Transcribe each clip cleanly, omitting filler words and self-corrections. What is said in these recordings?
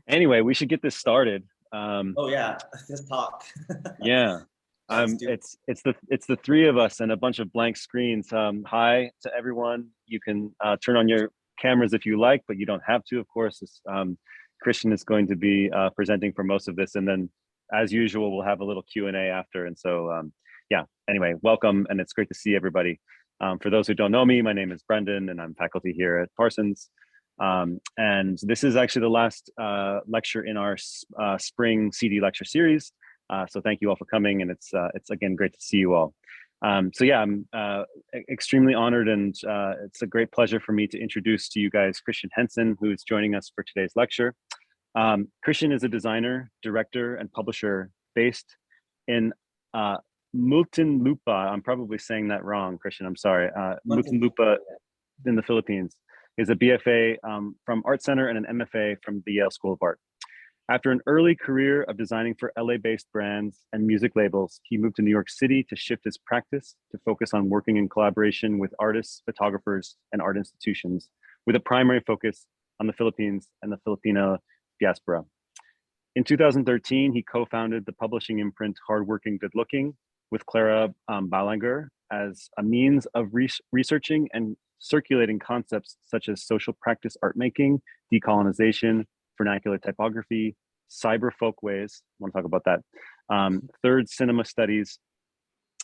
Anyway, we should get this started. Oh yeah, let's talk. Yeah, Let's do it. it's the three of us and a bunch of blank screens. Hi to everyone. You can turn on your cameras if you like, but you don't have to, of course. Kristian is going to be presenting for most of this, and then, as usual, we'll have a little Q&A after. And so, yeah. Anyway, welcome, and it's great to see everybody. For those who don't know me, my name is Brendan, and I'm faculty here at Parsons. And this is actually the last lecture in our spring CD lecture series. So thank you all for coming, and it's again great to see you all. So yeah, I'm extremely honored, and it's a great pleasure for me to introduce to you guys Kristian Henson, who is joining us for today's lecture. Kristian is a designer, director, and publisher based in Muntinlupa. I'm probably saying that wrong, Kristian. I'm sorry. Muntinlupa in the Philippines. Is a BFA from Art Center and an MFA from the Yale School of Art. After an early career of designing for LA-based brands and music labels, he moved to New York City to shift his practice to focus on working in collaboration with artists, photographers, and art institutions, with a primary focus on the Philippines and the Filipino diaspora. In 2013, he co-founded the publishing imprint Hardworking Good Looking with Clara Balanger as a means of researching and circulating concepts such as social practice art making, decolonization, vernacular typography, cyber folkways, I want to talk about that, third cinema studies,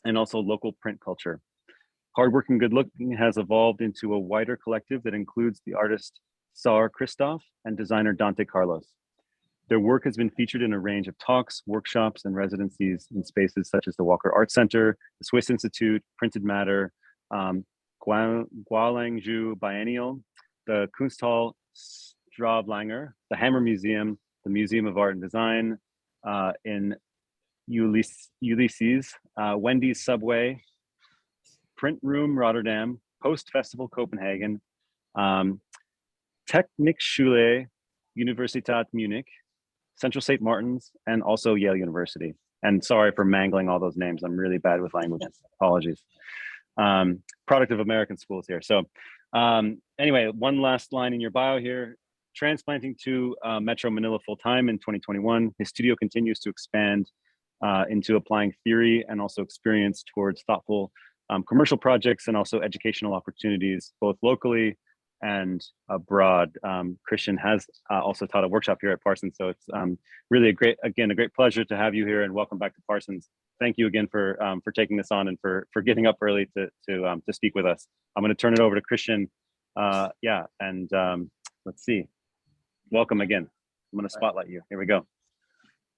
and also local print culture. Hardworking Good Looking has evolved into a wider collective that includes the artist Saar Christoph and designer Dante Carlos. Their work has been featured in a range of talks, workshops, and residencies in spaces such as the Walker Art Center, the Swiss Institute, Printed Matter, Gualangzhou Biennial, the Kunsthal Stravlanger, the Hammer Museum, the Museum of Art and Design in Ulysses, Wendy's Subway, Print Room Rotterdam, Post Festival Copenhagen, Technikschule Universität Munich, Central St. Martin's, and also Yale University. And sorry for mangling all those names. I'm really bad with languages. Apologies. Product of American schools here. So anyway, one last line in your bio here. Transplanting to Metro Manila full-time in 2021, his studio continues to expand into applying theory and also experience towards thoughtful commercial projects and also educational opportunities, both locally and abroad. Kristian has also taught a workshop here at Parsons, so it's really a great pleasure to have you here, and welcome back to Parsons. Thank you again for taking this on and for getting up early to speak with us. I'm going to turn it over to Kristian. Yeah, and let's see. Welcome again. I'm going to spotlight you. Here we go.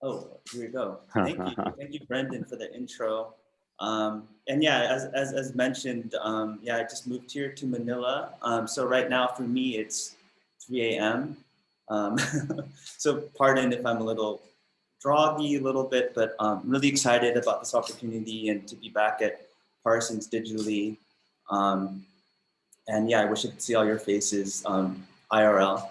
Oh, here we go. Thank you, Brendan, for the intro. And yeah, as mentioned, yeah, I just moved here to Manila. So right now for me it's 3 a.m. So pardon if I'm a little groggy a little bit, but I'm really excited about this opportunity and to be back at Parsons digitally. And yeah, I wish I could see all your faces IRL.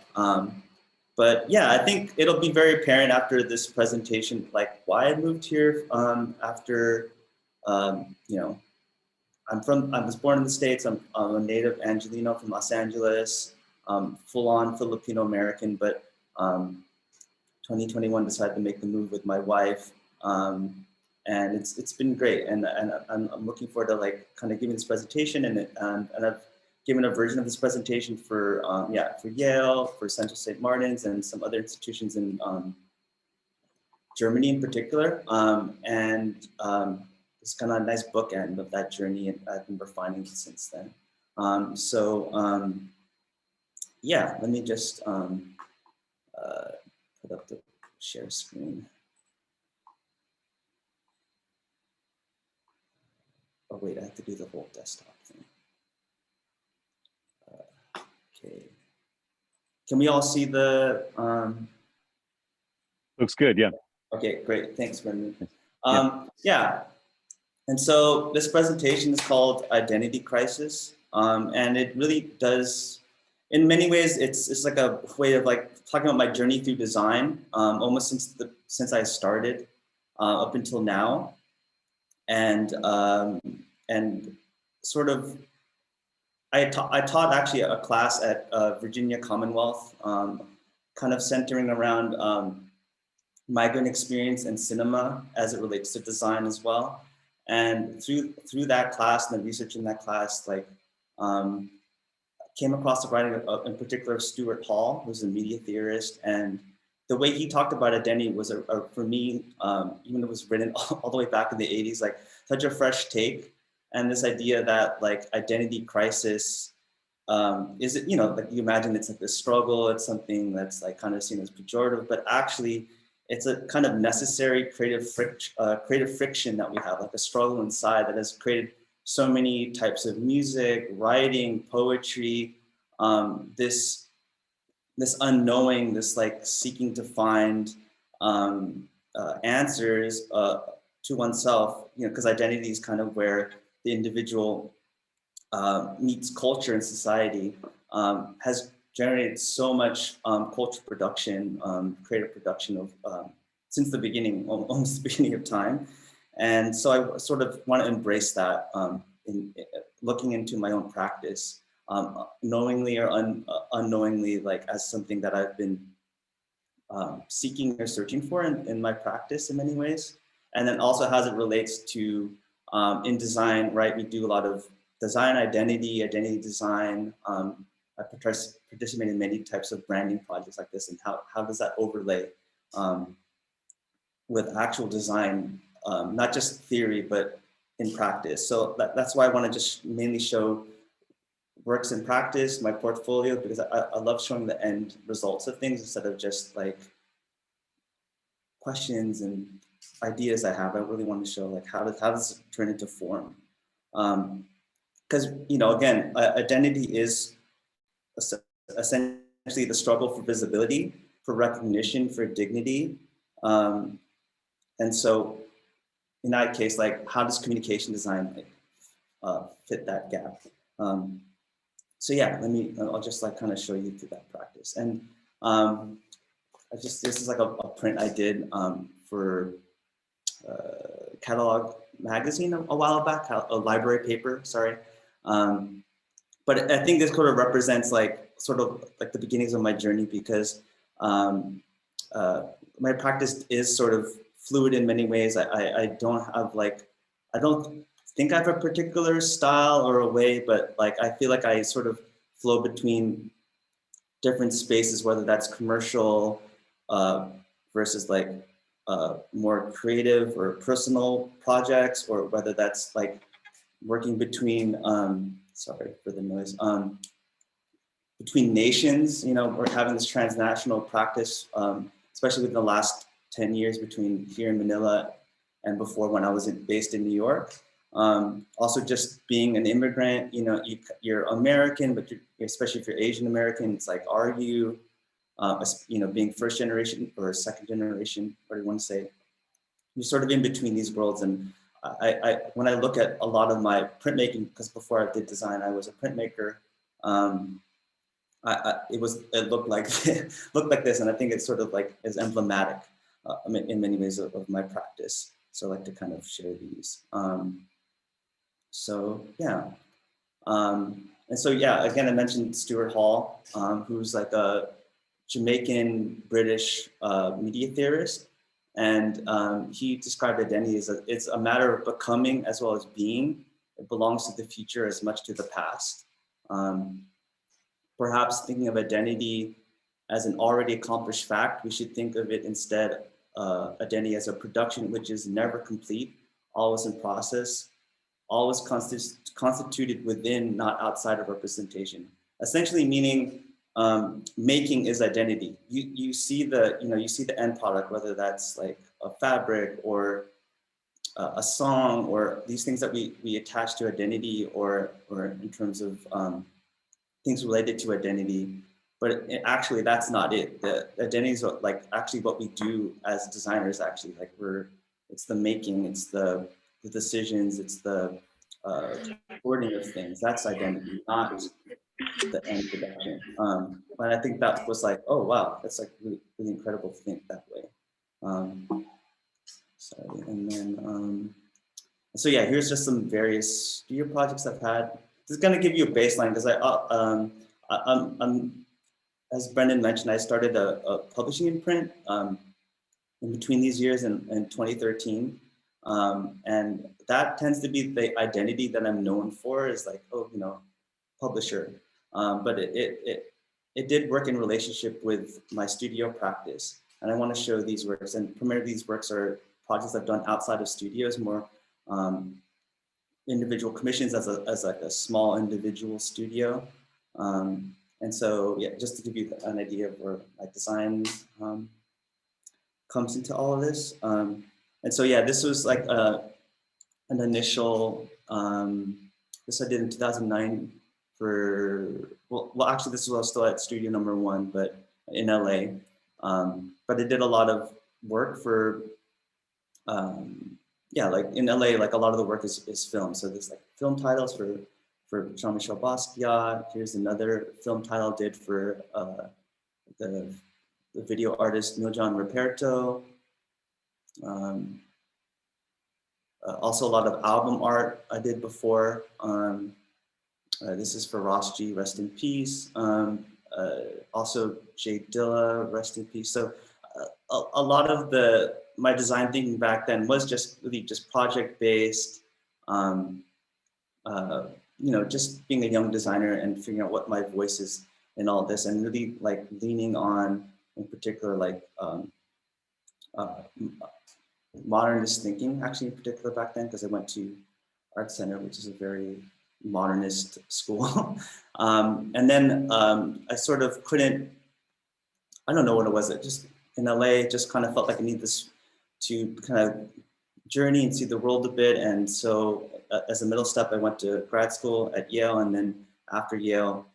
But yeah, I think it'll be very apparent after this presentation, like why I moved here after, you know, I was born in the States. I'm a native Angelino from Los Angeles, full-on Filipino-American, but 2021 decided to make the move with my wife, and it's been great. And I'm looking forward to like kind of giving this presentation, and I've given a version of this presentation for for Yale, for Central St. Martin's, and some other institutions in Germany in particular, and it's kind of a nice bookend of that journey, and I've been refining it since then. Yeah, let me just put up the share screen. Oh wait, I have to do the whole desktop thing. Okay. Can we all see the? Looks good, yeah. Okay, great. Thanks, Brendan. Yeah. And so this presentation is called Identity Crisis, and it really does, in many ways, it's like a way of like talking about my journey through design, almost since I started up until now, and sort of I taught actually a class at Virginia Commonwealth kind of centering around migrant experience and cinema as it relates to design as well. And through that class and the research in that class, like came across the writing of, in particular, of Stuart Paul, who's a media theorist, and the way he talked about identity was, for me, even though it was written all the way back in the 80s, like such a fresh take. And this idea that like identity crisis is it, you know, like you imagine it's like this struggle, it's something that's like kind of seen as pejorative, but actually it's a kind of necessary creative friction that we have, like a struggle inside that has created so many types of music, writing, poetry, this unknowing, this like seeking to find answers to oneself, you know, because identity is kind of where the individual meets culture and society, has generated so much culture production, creative production of since the beginning, almost the beginning of time. And so I sort of want to embrace that in looking into my own practice, knowingly or unknowingly, like as something that I've been seeking or searching for in my practice in many ways. And then also as it relates to in design, right? We do a lot of design identity design. I participate in many types of branding projects like this, and how does that overlay with actual design, not just theory, but in practice. So that's why I want to just mainly show works in practice, my portfolio, because I love showing the end results of things instead of just like questions and ideas I have. I really want to show like how does it turn into form? Because you know, again, identity is essentially the struggle for visibility, for recognition, for dignity, and so in that case, like how does communication design like fit that gap? So yeah, I'll just like kind of show you through that practice. And this is like a print I did for Catalog magazine a while back, a library paper, sorry. But I think this sort of represents like sort of like the beginnings of my journey, because my practice is sort of fluid in many ways. I don't have like, I don't think I have a particular style or a way, but like I feel like I sort of flow between different spaces, whether that's commercial versus like more creative or personal projects, or whether that's like working between, sorry for the noise, between nations. You know, we're having this transnational practice, especially within the last 10 years between here in Manila and before when I was based in New York. Also just being an immigrant, you know, you're American, but especially if you're Asian American, it's like, are you, you know, being first generation or second generation, what do you want to say? You're sort of in between these worlds. And when I look at a lot of my printmaking, because before I did design, I was a printmaker. It looked like looked like this, and I think it's sort of like is emblematic in many ways of my practice. So I like to kind of share these. So yeah, and so yeah, again, I mentioned Stuart Hall, who's like a Jamaican British media theorist, and he described identity as it's a matter of becoming as well as being. It belongs to the future as much to the past. Perhaps thinking of identity as an already accomplished fact, we should think of it instead, identity as a production which is never complete, always in process, always constituted within, not outside of representation. Essentially meaning making is identity. You see the, you know, you see the end product, whether that's like a fabric or a song, or these things that we attach to identity, or in terms of things related to identity. But actually that's not it. The identity is like actually what we do as designers, actually, like it's the making, it's the decisions, it's the wording of things. That's identity, not the end production. But I think that was like, oh wow, that's like really, really incredible to think that way. Sorry, and then, so yeah, here's just some various studio projects I've had. This is gonna give you a baseline, because as Brendan mentioned, I started a publishing imprint in between these years in 2013. And that tends to be the identity that I'm known for, is like, oh, you know, publisher. But it did work in relationship with my studio practice. And I want to show these works. And primarily these works are projects I've done outside of studios, more individual commissions as like a small individual studio. And so, yeah, just to give you an idea of where my design comes into all of this. And so, yeah, this was like an initial, this I did in 2009 for, well, actually this was still at studio number 1, but in LA. But I did a lot of work for, yeah, like in LA, like a lot of the work is film. So there's like film titles for Jean-Michel Basquiat. Here's another film title I did for the video artist Miljan Ruperto. Also a lot of album art I did before. This is for Ross G, rest in peace. Also Jay Dilla, rest in peace. So a lot of my design thinking back then was just really just project-based, you know, just being a young designer and figuring out what my voice is in all this, and really like leaning on, in particular, like modernist thinking, actually in particular back then, because I went to Art Center, which is a very modernist school. And then I sort of couldn't, I don't know what it was, it just in LA, just kind of felt like I needed this to kind of journey and see the world a bit. And so as a middle step, I went to grad school at Yale, and then after Yale,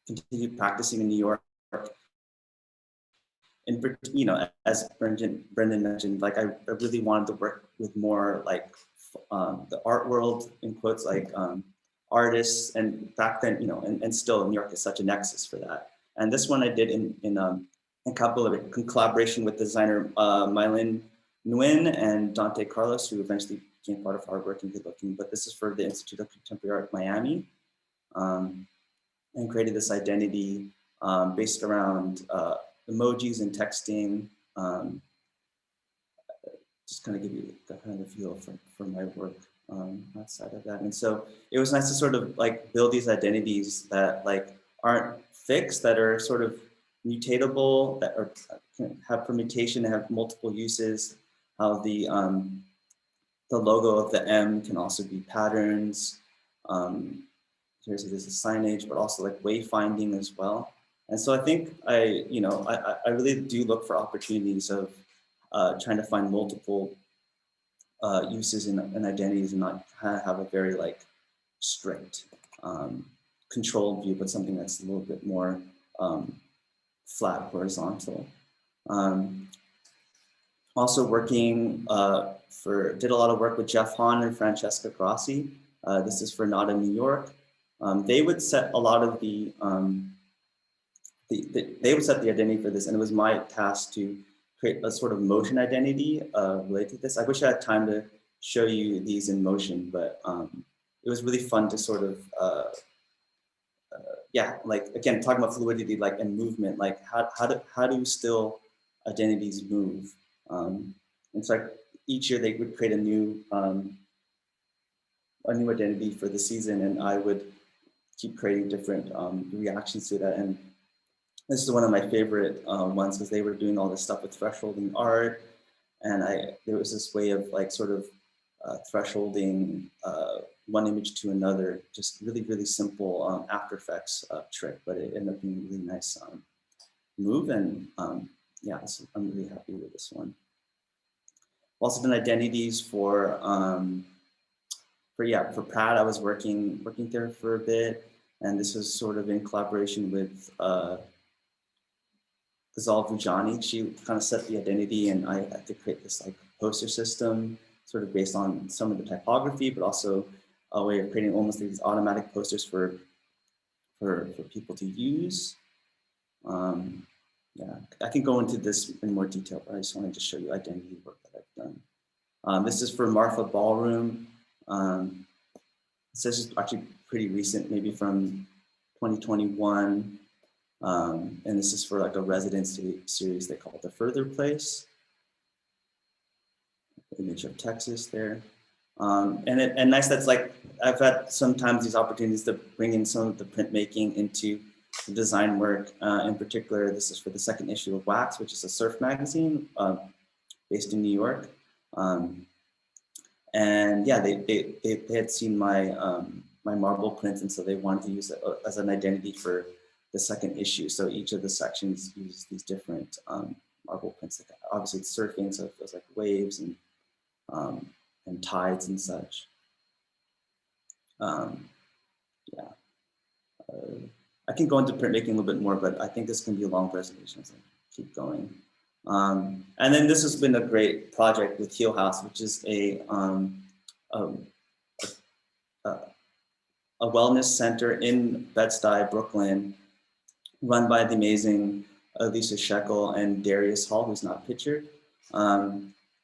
continued practicing in New York. And, you know, as Brendan mentioned, like I really wanted to work with more like the art world, in quotes, like artists. And back then, you know, and still New York is such a nexus for that. And this one I did in collaboration with designer Mylin Nguyen and Dante Carlos, who eventually became part of Hard Working Good Looking. But this is for the Institute of Contemporary Art Miami, and created this identity based around emojis and texting, just kind of give you that kind of feel for my work outside of that. And so it was nice to sort of like build these identities that like aren't fixed, that are sort of mutatable, that are can have permutation, have multiple uses. How the logo of the M can also be patterns. Here's it as a signage, but also like wayfinding as well. And so I think I really do look for opportunities of trying to find multiple uses and identities, and not have a very like strict controlled view, but something that's a little bit more flat, horizontal. Also working did a lot of work with Jeff Hahn and Francesca Grassi. This is for Nada New York. They would set a lot of they would set the identity for this, and it was my task to create a sort of motion identity related to this. I wish I had time to show you these in motion, but it was really fun to sort of, yeah, like again, talking about fluidity, like and movement, like how do still identities move? And so like each year they would create a new identity for the season, and I would keep creating different reactions to that. And this is one of my favorite ones, because they were doing all this stuff with thresholding art, and there was this way of like sort of thresholding one image to another, just really, really simple After Effects trick, but it ended up being a really nice move. And yeah, so I'm really happy with this one. Also done identities for Pratt. I was working there for a bit, and this was sort of in collaboration with Ghazal Vujani. She kind of set the identity, and I had to create this like poster system, sort of based on some of the typography, but also a way of creating almost like these automatic posters for people to use. Yeah, I can go into this in more detail, but I just wanted to show you identity work that I've done. This is for Martha Ballroom. This is actually pretty recent, maybe from 2021. And this is for like a residency series they call it The Further Place. Image of Texas there. And nice that's like, I've had sometimes these opportunities to bring in some of the printmaking into the design work. In particular, this is for the second issue of Wax, which is a surf magazine based in New York. And yeah, they had seen my my marble prints, and so they wanted to use it as an identity for the second issue. So each of the sections use these different marble prints. Like obviously it's surfing, so it feels like waves and tides and such. Yeah, I can go into printmaking a little bit more, but I think this can be a long presentation, so keep going. And then this has been a great project with Heel House, which is a wellness center in Bed-Stuy, Brooklyn, run by the amazing Lisa Shekel and Darius Hall, who's not pictured.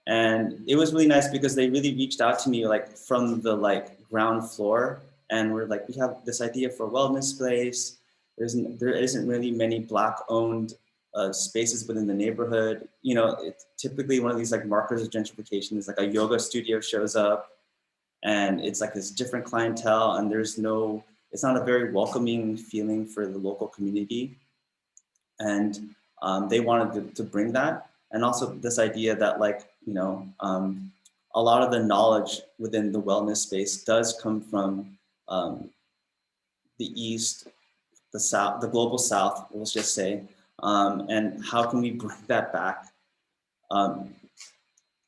And it was really nice because they really reached out to me like from the like ground floor, and we're like, we have this idea for a wellness space. There isn't really many Black-owned spaces within the neighborhood. You know, typically one of these like markers of gentrification is like a yoga studio shows up, and it's like this different clientele, and it's not a very welcoming feeling for the local community. And they wanted to bring that. And also this idea that like, you know, a lot of the knowledge within the wellness space does come from the East, the South, the global South, let's just say. And how can we bring that back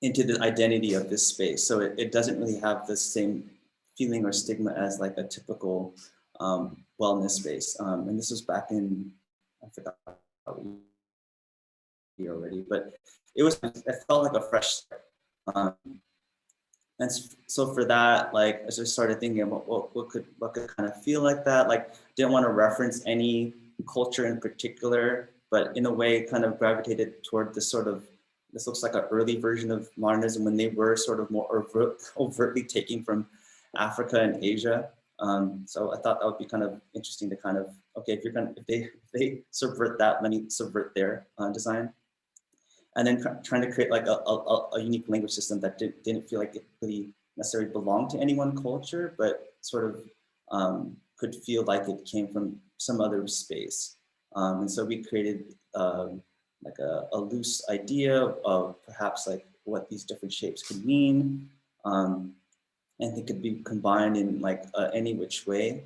into the identity of this space? So it doesn't really have the same feeling or stigma as like a typical wellness space. And this was back in, I forgot already, but it felt like a fresh start. And so for that, like, I just started thinking about what could kind of feel like that. Like, didn't want to reference any culture in particular, but in a way kind of gravitated toward this sort of, this looks like an early version of modernism when they were sort of more overtly taking from Africa and Asia. So I thought that would be kind of interesting to kind of, okay, if they subvert that, let me subvert their design. And then trying to create like a unique language system that didn't feel like it really necessarily belonged to any one culture, but sort of could feel like it came from some other space. And so we created like a loose idea of perhaps like what these different shapes could mean. And they could be combined in like any which way.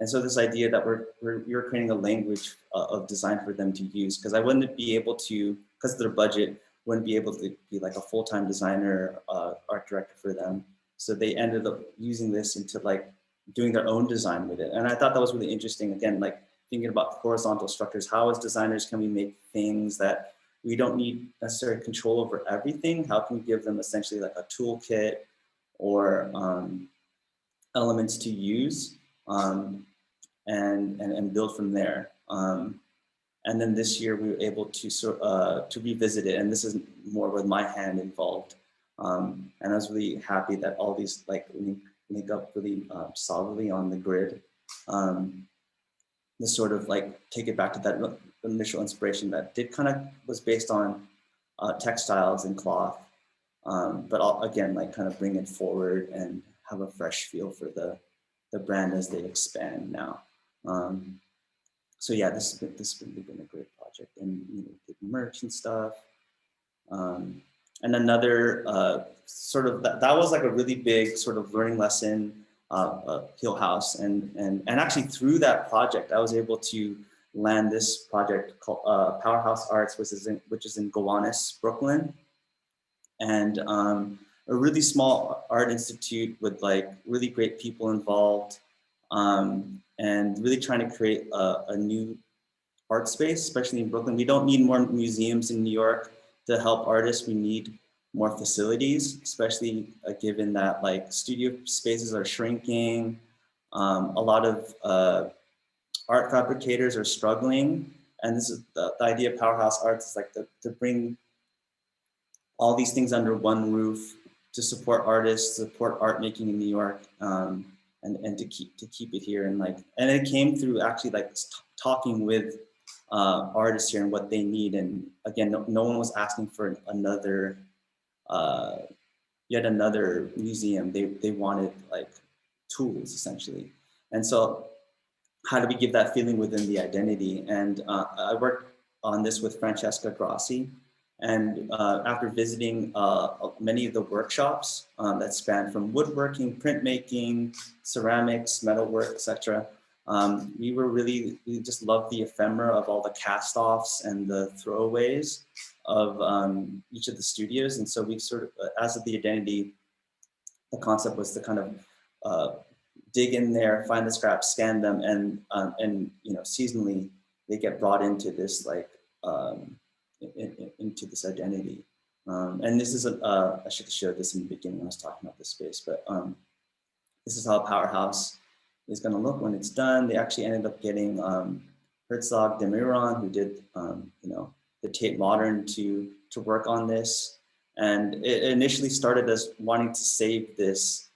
And so this idea that we're creating a language of design for them to use, because I wouldn't be able to, because of their budget, wouldn't be able to be like a full-time designer, art director for them. So they ended up using this into like doing their own design with it. And I thought that was really interesting. Again, like thinking about horizontal structures, how as designers can we make things that we don't need necessarily control over everything? How can we give them essentially like a toolkit or elements to use? And build from there. And then this year we were able to revisit it, and this is more with my hand involved. And I was really happy that all these like make up really solidly on the grid. This sort of like take it back to that initial inspiration that was based on textiles and cloth, but again like kind of bring it forward and have a fresh feel for the brand as they expand now. So yeah, this has really been a great project, and you know, did merch and stuff. And another sort of that was like a really big sort of learning lesson, Heel House, and actually through that project, I was able to land this project called Powerhouse Arts, which is in Gowanus, Brooklyn, and a really small art institute with like really great people involved. And really trying to create a new art space, especially in Brooklyn. We don't need more museums in New York to help artists. We need more facilities, especially given that like studio spaces are shrinking. A lot of art fabricators are struggling. And this is the idea of Powerhouse Arts is like to bring all these things under one roof to support artists, support art making in New York. And to keep it here, and it came through actually like talking with artists here and what they need. And again, no one was asking for another, yet another museum. They wanted like tools essentially. And so how do we give that feeling within the identity? And I worked on this with Francesca Grassi. And after visiting many of the workshops that span from woodworking, printmaking, ceramics, metalwork, etc., we just loved the ephemera of all the cast-offs and the throwaways of each of the studios. And so we sort of, as of the identity, the concept was to kind of dig in there, find the scraps, scan them, and you know, seasonally they get brought into this like into this identity. And this is I should have showed this in the beginning when I was talking about this space, but this is how Powerhouse is going to look when it's done. They actually ended up getting Herzog de Meuron, who did you know, the Tate Modern, to work on this. And it initially started as wanting to save this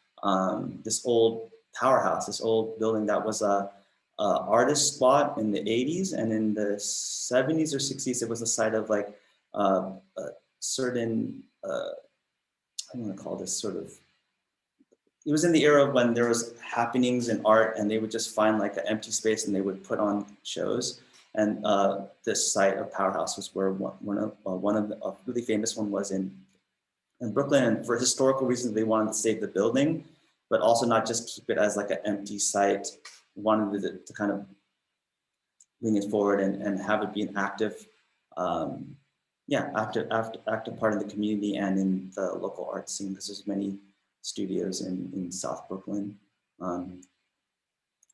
this old powerhouse, this old building that was a artist spot in the 80s, and in the 70s or 60s, it was a site of like a certain, I'm going to call this sort of, it was in the era of when there was happenings in art, and they would just find like an empty space and they would put on shows. And this site of Powerhouse was where one of the, a really famous one was in Brooklyn. And for historical reasons, they wanted to save the building, but also not just keep it as like an empty site. Wanted to kind of bring it forward and have it be an active, active part of the community and in the local art scene, because there's many studios in South Brooklyn.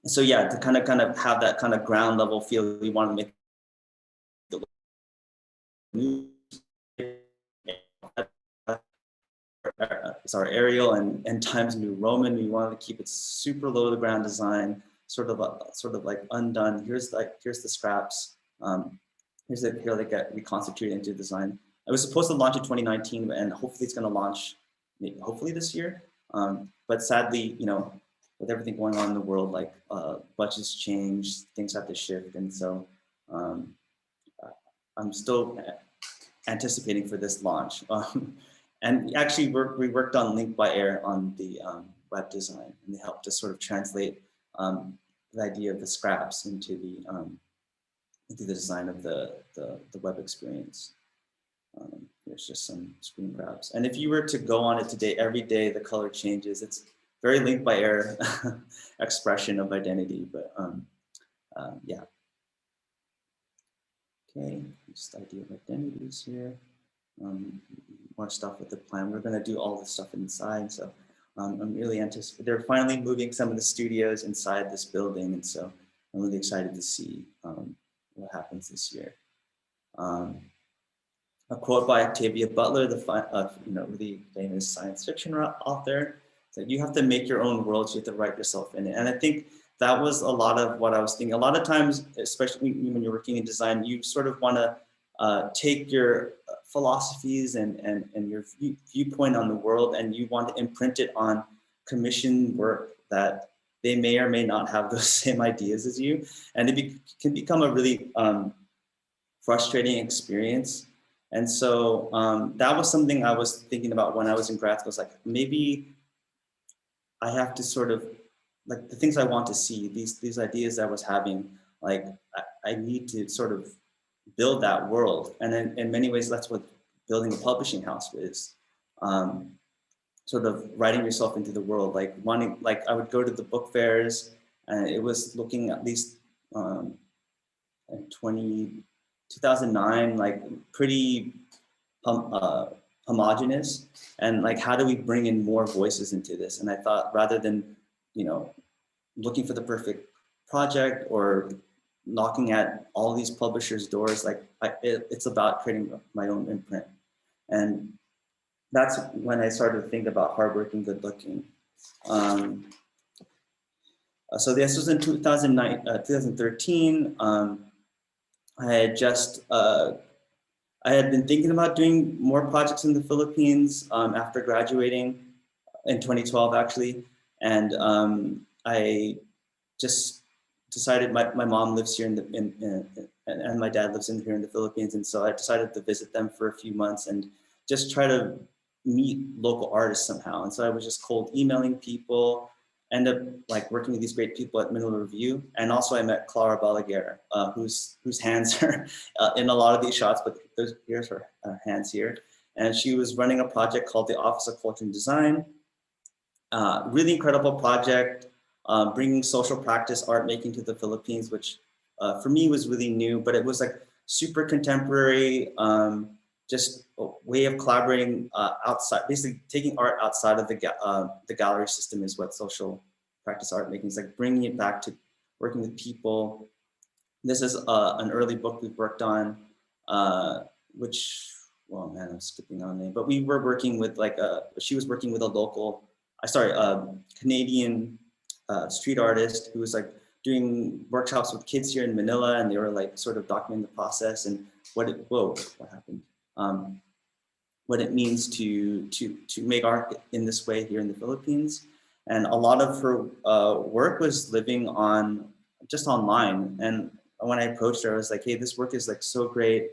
So yeah, to kind of have that kind of ground level feel, we want to make sorry, Arial and Times New Roman. We wanted to keep it super low to the ground design, sort of like undone. Here's the scraps. Here's the here they get reconstituted into design. It was supposed to launch in 2019, and hopefully it's going to launch hopefully this year. But sadly, you know, with everything going on in the world, like budgets change, things have to shift, and so I'm still anticipating for this launch. And actually, we worked on Link by Air on the web design, and they helped us sort of translate the idea of the scraps into the design of the web experience. There's just some screen grabs. And if you were to go on it today, every day the color changes. It's very Link by Air expression of identity, but yeah. Okay, just idea of identities here. More stuff with the plan. We're going to do all this stuff inside, so I'm really anticipating. They're finally moving some of the studios inside this building, and so I'm really excited to see what happens this year. A quote by Octavia Butler, the really famous science fiction author, that you have to make your own world, you have to write yourself in it. And I think that was a lot of what I was thinking. A lot of times, especially when you're working in design, you sort of want to take your philosophies and your viewpoint on the world, and you want to imprint it on commissioned work that they may or may not have those same ideas as you. And it can become a really frustrating experience. And so that was something I was thinking about when I was in grad school. I was like, maybe I have to sort of, like the things I want to see, these ideas I was having, like I need to sort of build that world. And then in many ways, that's what building a publishing house is. Sort of writing yourself into the world, like I would go to the book fairs, and it was looking at least in 2009, like pretty homogenous, and like, how do we bring in more voices into this? And I thought, rather than, you know, looking for the perfect project or knocking at all these publishers' doors, like it's about creating my own imprint. And that's when I started to think about hardworking, good looking. So this was in 2013. I had been thinking about doing more projects in the Philippines after graduating in 2012, actually. And I just decided my mom lives here and my dad lives here in the Philippines. And so I decided to visit them for a few months and just try to meet local artists somehow. And so I was just cold emailing people, end up like working with these great people at Manila Review. And also I met Clara Balaguer, whose hands are in a lot of these shots, but here's her hands here. And she was running a project called the Office of Culture and Design. Really incredible project, bringing social practice art making to the Philippines, which for me was really new, but it was like super contemporary, just a way of collaborating outside, basically taking art outside of the gallery system is what social practice art making is, like bringing it back to working with people. This is an early book we've worked on, which, well, man, I'm skipping on name, but we were working with like, she was working with a local, Canadian street artist who was like doing workshops with kids here in Manila, and they were like sort of documenting the process and what happened? What it means to make art in this way here in the Philippines. And a lot of her work was living on just online. And when I approached her, I was like, hey, this work is like so great,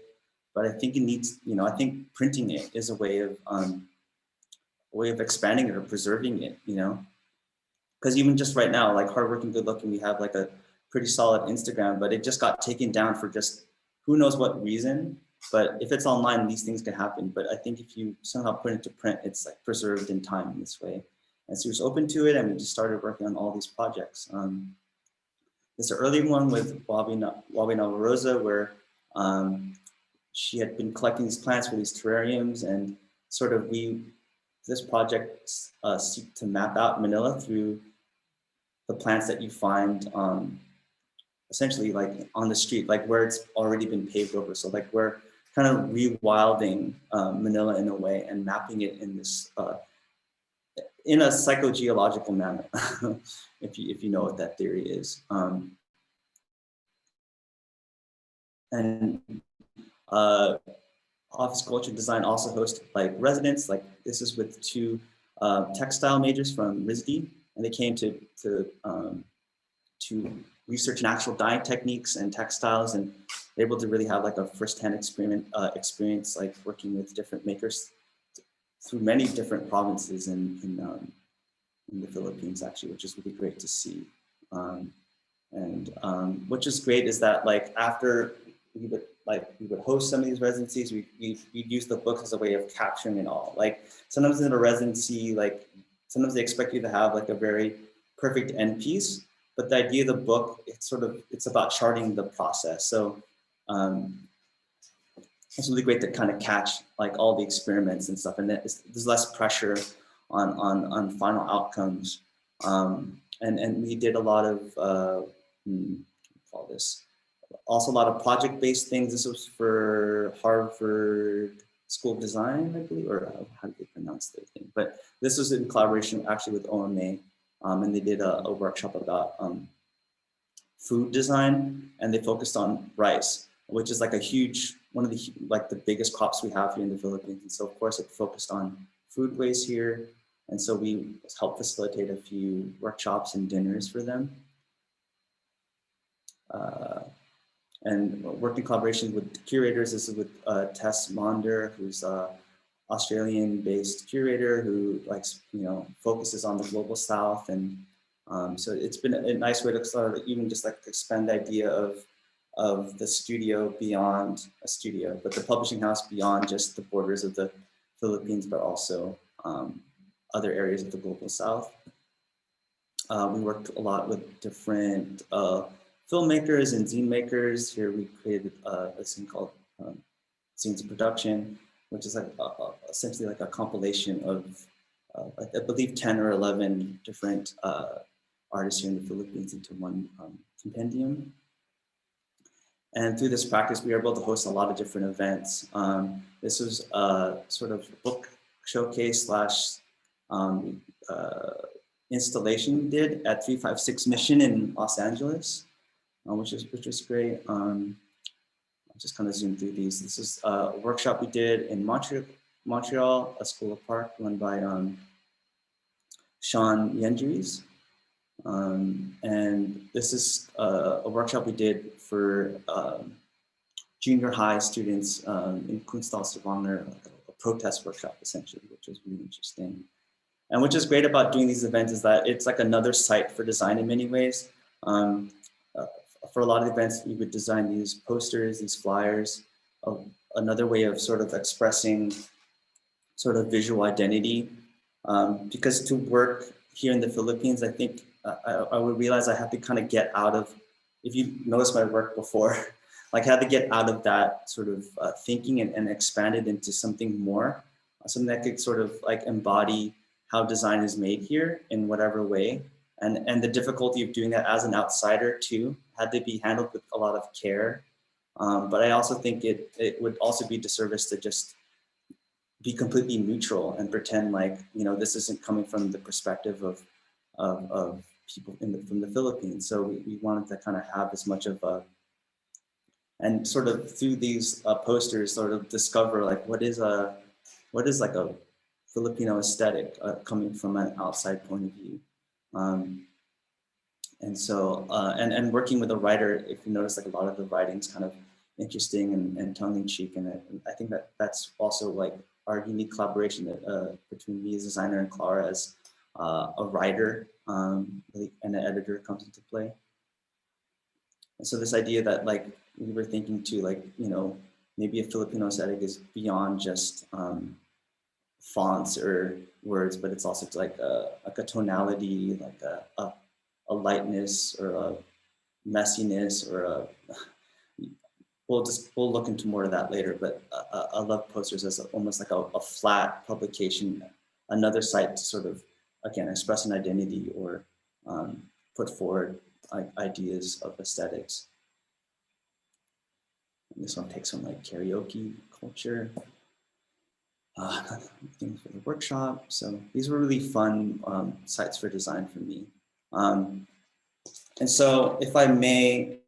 but I think it needs, I think printing it is a way of expanding it or preserving it, because even just right now, like Hardworking Good Looking, we have like a pretty solid Instagram, but it just got taken down for just who knows what reason. But if it's online, these things can happen. But I think if you somehow put it to print, it's like preserved in time in this way. And so he was open to it, and we just started working on all these projects. There's an early one with Wabi Rosa, where she had been collecting these plants for these terrariums, and sort of this project seek to map out Manila through the plants that you find essentially like on the street, like where it's already been paved over. So like we're kind of rewilding Manila in a way and mapping it in this, in a psychogeological manner, if you know what that theory is. Office Culture Design also hosts like residents, like this is with two textile majors from RISD, and they came to research natural dyeing techniques and textiles, and they're able to really have like a firsthand experience, like working with different makers through many different provinces in the Philippines, actually, which is really great to see. Which is great is that like after we would host some of these residencies, we'd use the books as a way of capturing it all. Like sometimes in a residency, like sometimes they expect you to have like a very perfect end piece, but the idea of the book, it's about charting the process. So it's really great to kind of catch like all the experiments and stuff, and there's less pressure on final outcomes. And we did a lot of also a lot of project-based things. This was for Harvard School of Design, I believe, or how do they pronounce their thing? But this was in collaboration actually with OMA, and they did a workshop about food design, and they focused on rice, which is like one of the biggest crops we have here in the Philippines. And so of course it focused on food waste here. And so we helped facilitate a few workshops and dinners for them. And worked in collaboration with curators. This is with Tess Maunder, who's an Australian-based curator who focuses on the global South. And so it's been a nice way to sort of even just like expand the idea of the studio beyond a studio, but the publishing house beyond just the borders of the Philippines, but also other areas of the global South. We worked a lot with different filmmakers and zine makers. Here we created a zine called Scenes of Production, which is like essentially like a compilation of I believe 10 or 11 different artists here in the Philippines into one compendium. And through this practice, we were able to host a lot of different events. This was a sort of book showcase slash installation we did at 356 Mission in Los Angeles, which was great. I'll just kind of zoom through these. This is a workshop we did in Montreal, a school of park run by Sean Yendries. And this is a workshop we did for junior high students in Kunstalsavanger, a protest workshop essentially, which was really interesting. And which is great about doing these events is that it's like another site for design in many ways. For a lot of events, we would design these posters, these flyers, another way of sort of expressing sort of visual identity. Because to work here in the Philippines, I think I would realize I have to kind of get out of, if you noticed my work before, like I had to get out of that sort of thinking and expand it into something more, something that could sort of like embody how design is made here in whatever way. And the difficulty of doing that as an outsider too, had to be handled with a lot of care. But I also think it would also be disservice to just be completely neutral and pretend like, you know, this isn't coming from the perspective of people from the Philippines. So we wanted to kind of have as much of a, and sort of through these posters, sort of discover like what is like a Filipino aesthetic coming from an outside point of view. And so, and working with a writer, if you notice, like a lot of the writing's kind of interesting and tongue-in-cheek, and I think that that's also like our unique collaboration between me as a designer and Clara as a writer and an editor comes into play. And so this idea that like we were thinking too, like, you know, maybe a Filipino aesthetic is beyond just fonts or words, but it's also like a tonality, like a lightness or a messiness or a, we'll look into more of that later, but I love posters as almost like a flat publication, another site to sort of, again, express an identity or put forward ideas of aesthetics. And this one takes on like karaoke culture, things for the workshop. So these were really fun sites for design for me. And so if I may,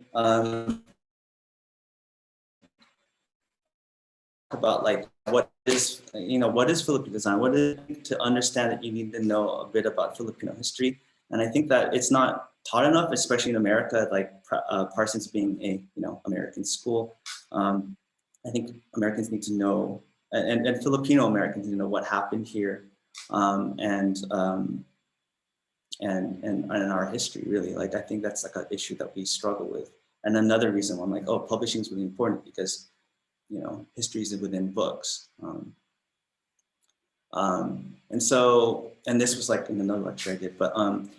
about like what is, you know, what is Filipino design? What is it? To understand that you need to know a bit about Filipino history. And I think that it's not taught enough, especially in America, like Parsons being a, you know, American school. I think Americans need to know, and Filipino-Americans need to know what happened here and our history, really. Like, I think that's like an issue that we struggle with. And another reason why I'm like, oh, publishing is really important because, you know, history is within books. And so, and this was like in another lecture I did, but in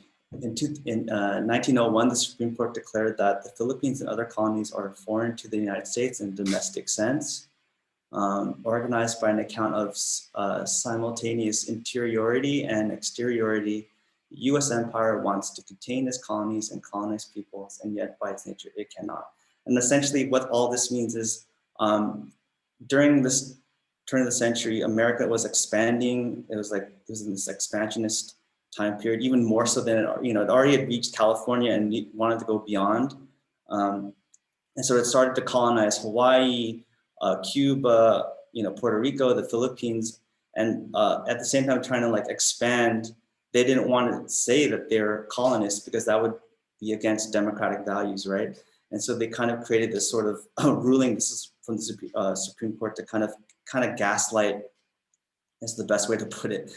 1901, the Supreme Court declared that the Philippines and other colonies are foreign to the United States in a domestic sense, organized by an account of simultaneous interiority and exteriority. The U.S. empire wants to contain its colonies and colonize peoples, and yet by its nature, it cannot. And essentially what all this means is during this turn of the century, America was expanding. It was in this expansionist time period, even more so than it, you know, it already had reached California and wanted to go beyond. And so it started to colonize Hawaii, Cuba, you know, Puerto Rico, the Philippines, and at the same time trying to like expand. They didn't want to say that they're colonists because that would be against democratic values, right? And so they kind of created this sort of ruling. This is from the Supreme Court to kind of gaslight, is the best way to put it,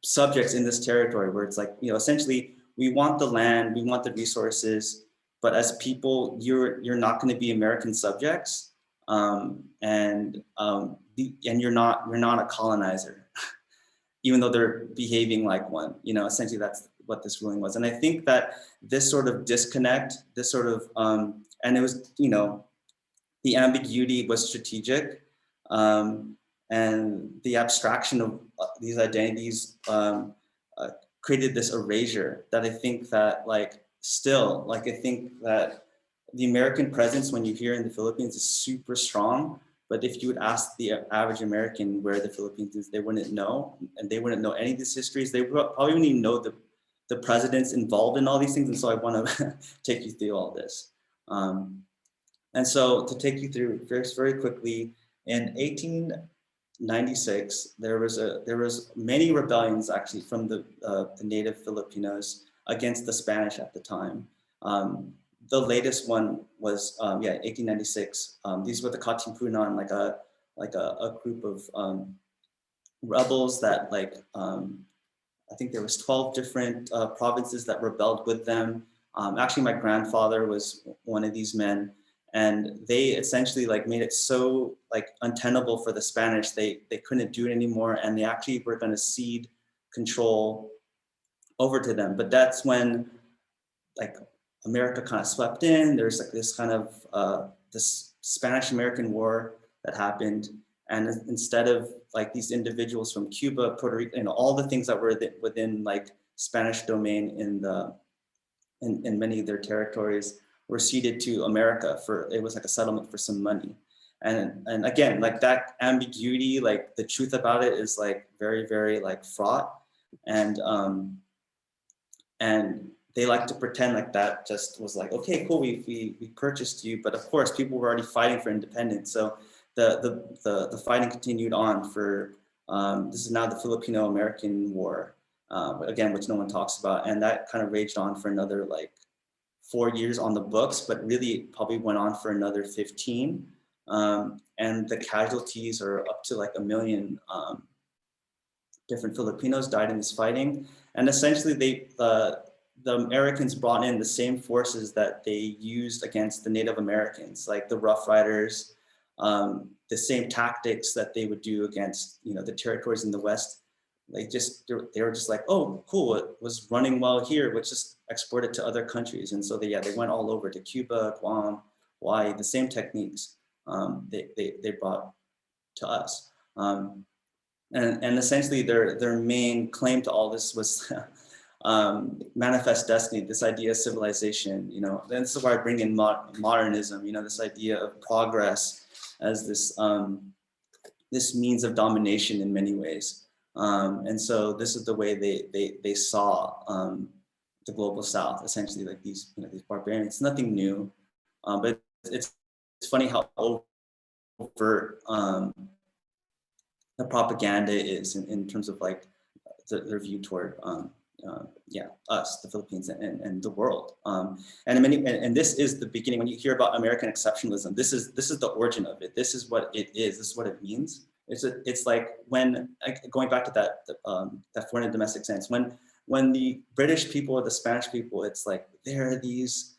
subjects in this territory where it's like, you know, essentially we want the land, we want the resources, but as people, you're not going to be American subjects, and you're not a colonizer, even though they're behaving like one. You know, essentially that's what this ruling was. And I think that this sort of disconnect, this sort of, and it was, you know, the ambiguity was strategic, and the abstraction of these identities created this erasure that I think that like still, like I think that the American presence when you hear in the Philippines is super strong. But if you would ask the average American where the Philippines is, they wouldn't know, and they wouldn't know any of these histories. They probably wouldn't even know the presidents involved in all these things. And so I want to take you through all this. And so to take you through very quickly, in 1896, there was many rebellions actually from the native Filipinos against the Spanish at the time. The latest one was 1896. These were the Katipunan, like a group of rebels that I think there was 12 different provinces that rebelled with them. Actually, my grandfather was one of these men, and they essentially made it so untenable for the Spanish. They couldn't do it anymore, and they actually were going to cede control over to them. But that's when America kind of swept in. There's this kind of this Spanish-American War that happened, and instead of these individuals from Cuba, Puerto Rico, all the things that were within Spanish domain in many of their territories were ceded to America it was a settlement for some money. And again, that ambiguity, the truth about it is very, very fraught. And they like to pretend that just was okay, cool, we purchased you. But of course, people were already fighting for independence. So the fighting continued on for, this is now the Filipino-American War, again, which no one talks about. And that kind of raged on for another 4 years on the books, but really probably went on for another 15. And the casualties are up to 1 million different Filipinos died in this fighting. And essentially the Americans brought in the same forces that they used against the Native Americans, the Rough Riders, the same tactics that they would do against the territories in the West. They were just oh, cool, it was running well here, let's just export it to other countries. And so they went all over to Cuba, Guam, Hawaii, the same techniques they brought to us. And essentially their main claim to all this was manifest destiny, this idea of civilization, and this is why I bring in modernism, this idea of progress as this this means of domination in many ways. And so this is the way they saw the global South, essentially these these barbarians. It's nothing new, but it's funny how overt the propaganda is in terms of their view toward us, the Philippines, and the world. And this is the beginning. When you hear about American exceptionalism, this is the origin of it. This is what it is. This is what it means. It's when going back to that foreign and domestic sense. When the British people or the Spanish people, it's there are these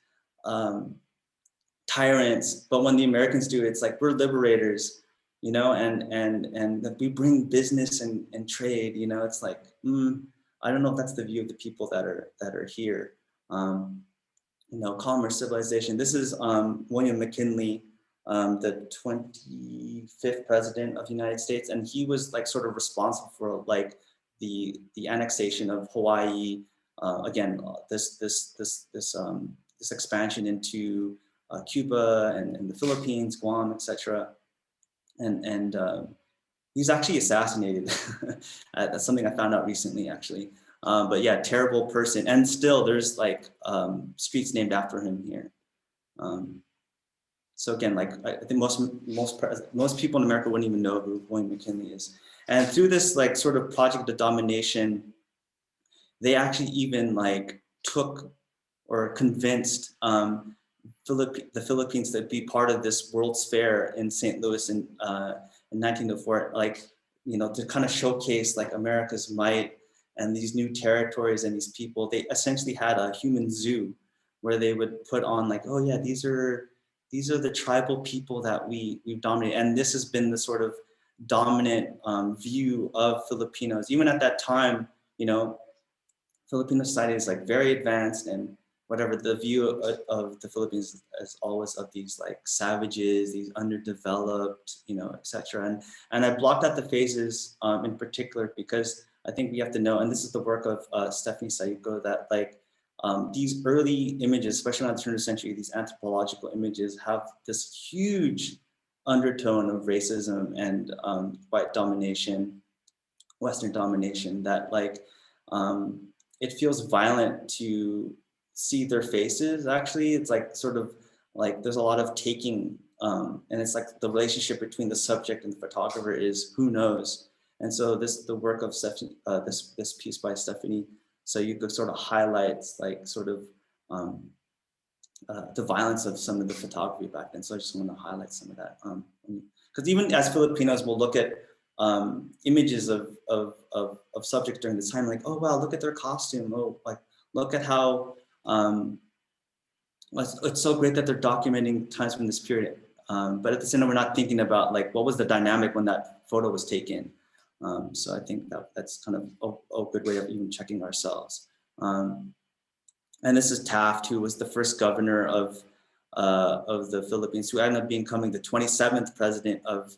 tyrants, but when the Americans do, it's we're liberators, and we bring business and trade. It's I don't know if that's the view of the people that are here. Commerce, civilization. This is William McKinley, the 25th president of the United States, and he was sort of responsible for the annexation of Hawaii. Again, this expansion into Cuba and the Philippines, Guam, etc. And he's actually assassinated. That's something I found out recently, actually. But yeah, terrible person. And still there's streets named after him here. So again, I think most people in America wouldn't even know who William McKinley is. And through this sort of project of domination, they actually even took or convinced the Philippines to be part of this World's Fair in St. Louis in 1904, to kind of showcase America's might and these new territories and these people. They essentially had a human zoo where they would put on oh yeah, these are the tribal people that we've dominated. And this has been the sort of dominant view of Filipinos. Even at that time, Filipino society is very advanced, and whatever the view of the Philippines is always of these savages, these underdeveloped, etc. And I blocked out the phases in particular because I think we have to know, and this is the work of Stephanie Sayuko, that these early images, especially in the turn of the century, these anthropological images have this huge undertone of racism and white domination, Western domination, that it feels violent to see their faces. Actually, it's sort of there's a lot of taking, and it's the relationship between the subject and the photographer is who knows. And so the work of Stephanie, this piece by Stephanie So you could sort of highlight like sort of the violence of some of the photography back then. So I just want to highlight some of that. Because even as Filipinos, we'll look at images of subjects during this time, like, oh, wow, look at their costume. Oh, like, look at how, it's so great that they're documenting times from this period. But at the same time, we're not thinking about like, what was the dynamic when that photo was taken? So I think that's kind of a good way of even checking ourselves. And this is Taft, who was the first governor of the Philippines, who ended up becoming the 27th president of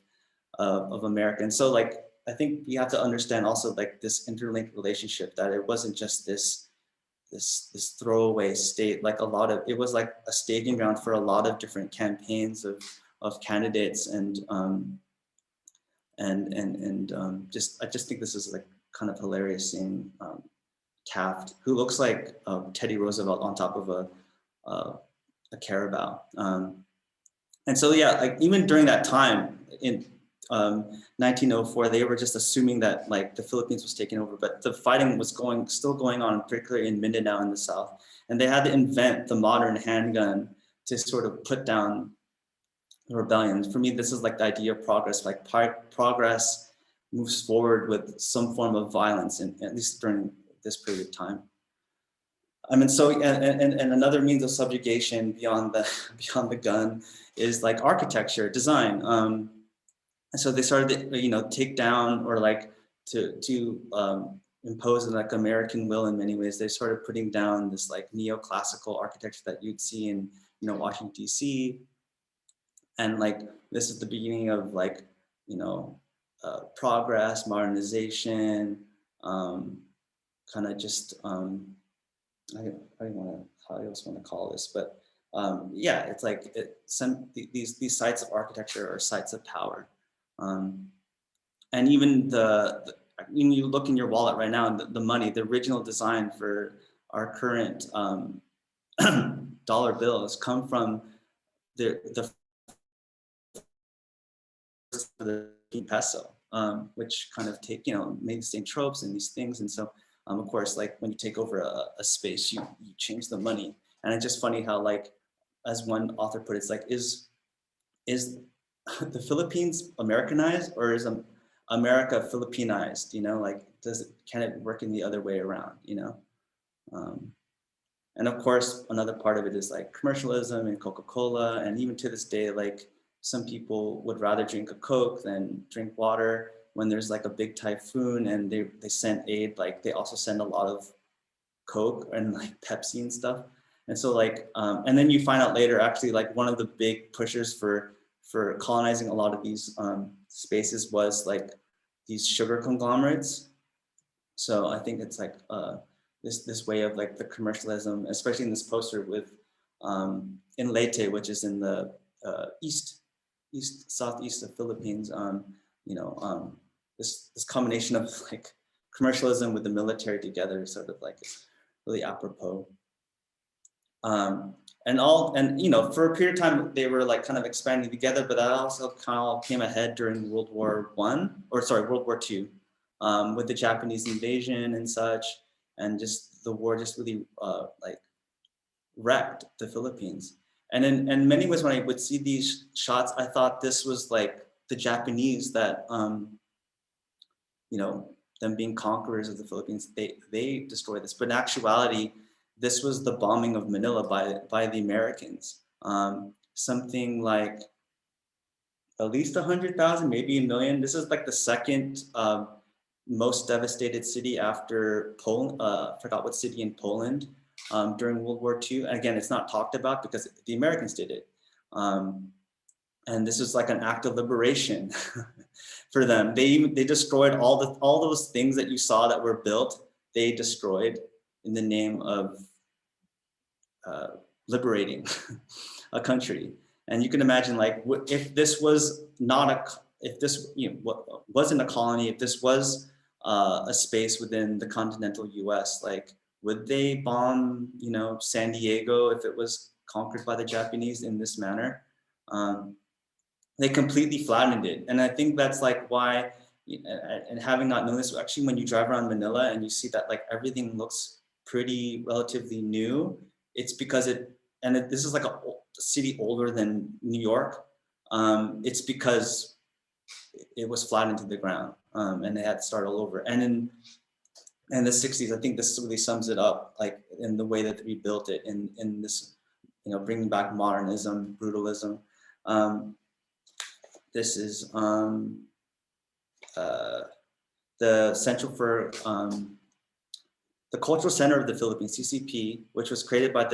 America. And so like, I think we have to understand also like this interlinked relationship, that it wasn't just this throwaway state, like it was like a staging ground for a lot of different campaigns of candidates. And I just think this is like kind of hilarious seeing Taft, who looks like Teddy Roosevelt on top of a carabao. And so, yeah, like even during that time in 1904, they were just assuming that like the Philippines was taken over, but the fighting was still going on, particularly in Mindanao in the south. And they had to invent the modern handgun to sort of put down the rebellion. For me, this is like the idea of progress, like progress moves forward with some form of violence, and at least during this period of time. I mean, so and another means of subjugation beyond the gun is like architecture, design. And so they started to, take down or like to impose like American will in many ways. They started putting down this like neoclassical architecture that you'd see in Washington D.C. And like this is the beginning of like progress, modernization, kind of just I don't know how else want to call this, but yeah, it's like these sites of architecture are sites of power, and even when you look in your wallet right now, the money, the original design for our current dollar bills come from the peso, which kind of made the same tropes and these things, and so. Of course, like when you take over a space, you change the money. And it's just funny how, like, as one author put it, it's like, is the Philippines Americanized, or is America Filipinized? Like, can it work in the other way around? And of course, another part of it is like commercialism and Coca-Cola. And even to this day, like some people would rather drink a Coke than drink water. When there's like a big typhoon and they send aid, like they also send a lot of Coke and like Pepsi and stuff. And so like, and then you find out later, actually, like one of the big pushers for colonizing a lot of these spaces was like these sugar conglomerates. So I think it's like this way of like the commercialism, especially in this poster with in Leyte, which is in the southeast of Philippines. This combination of like commercialism with the military together, sort of like is really apropos. And for a period of time they were like kind of expanding together, but that also kind of came ahead during World War II, with the Japanese invasion and such, and just the war just really like wrecked the Philippines. And in many ways, when I would see these shots, I thought this was like the Japanese that, them being conquerors of the Philippines, they destroyed this. But in actuality, this was the bombing of Manila by the Americans. Something like at least 100,000, maybe 1 million. This is like the second most devastated city after Poland. Forgot what city in Poland during World War II. And again, it's not talked about because the Americans did it. And this is like an act of liberation for them. They destroyed all those things that you saw that were built. They destroyed in the name of liberating a country. And you can imagine, like, if this was wasn't a colony, if this was a space within the continental U.S., like, would they bomb, San Diego if it was conquered by the Japanese in this manner? They completely flattened it. And I think that's like why and having not known this, actually, when you drive around Manila and you see that like everything looks pretty relatively new, it's because this is like a city older than New York. It's because it was flattened to the ground, and they had to start all over. And in the 60s, I think this really sums it up, like in the way that they rebuilt it in this, bringing back modernism, brutalism. This is the Central for the Cultural Center of the Philippines, CCP, which was created by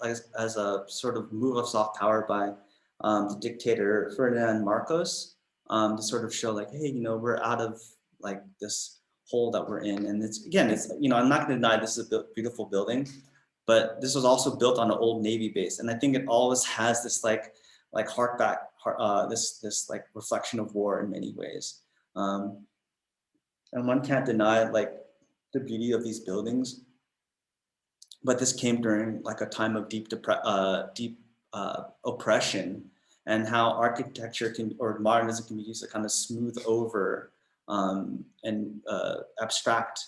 as a sort of move of soft power by the dictator Ferdinand Marcos, to sort of show like, hey, we're out of like this hole that we're in. And it's I'm not going to deny this is a beautiful building, but this was also built on an old Navy base, and I think it always has this like this like reflection of war in many ways. And one can't deny like the beauty of these buildings, but this came during like a time of deep oppression, and how architecture or modernism can be used to kind of smooth over and abstract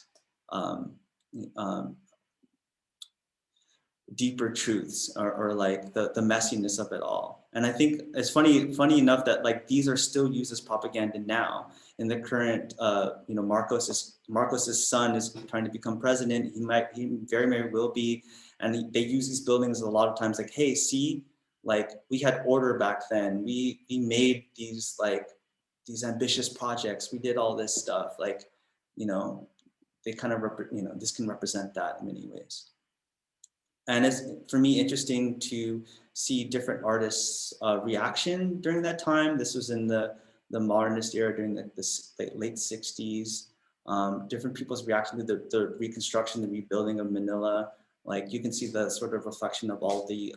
deeper truths, or like the messiness of it all. And I think it's funny enough that like these are still used as propaganda now in the current, Marcos's son is trying to become president. He very, very will be. And they use these buildings a lot of times like, hey, see, like we had order back then. We made these ambitious projects. We did all this stuff. Like, they kind of, this can represent that in many ways. And it's, for me, interesting to see different artists' reaction during that time. This was in the modernist era during the late 60s. Different people's reaction to the reconstruction, the rebuilding of Manila. Like you can see the sort of reflection of all the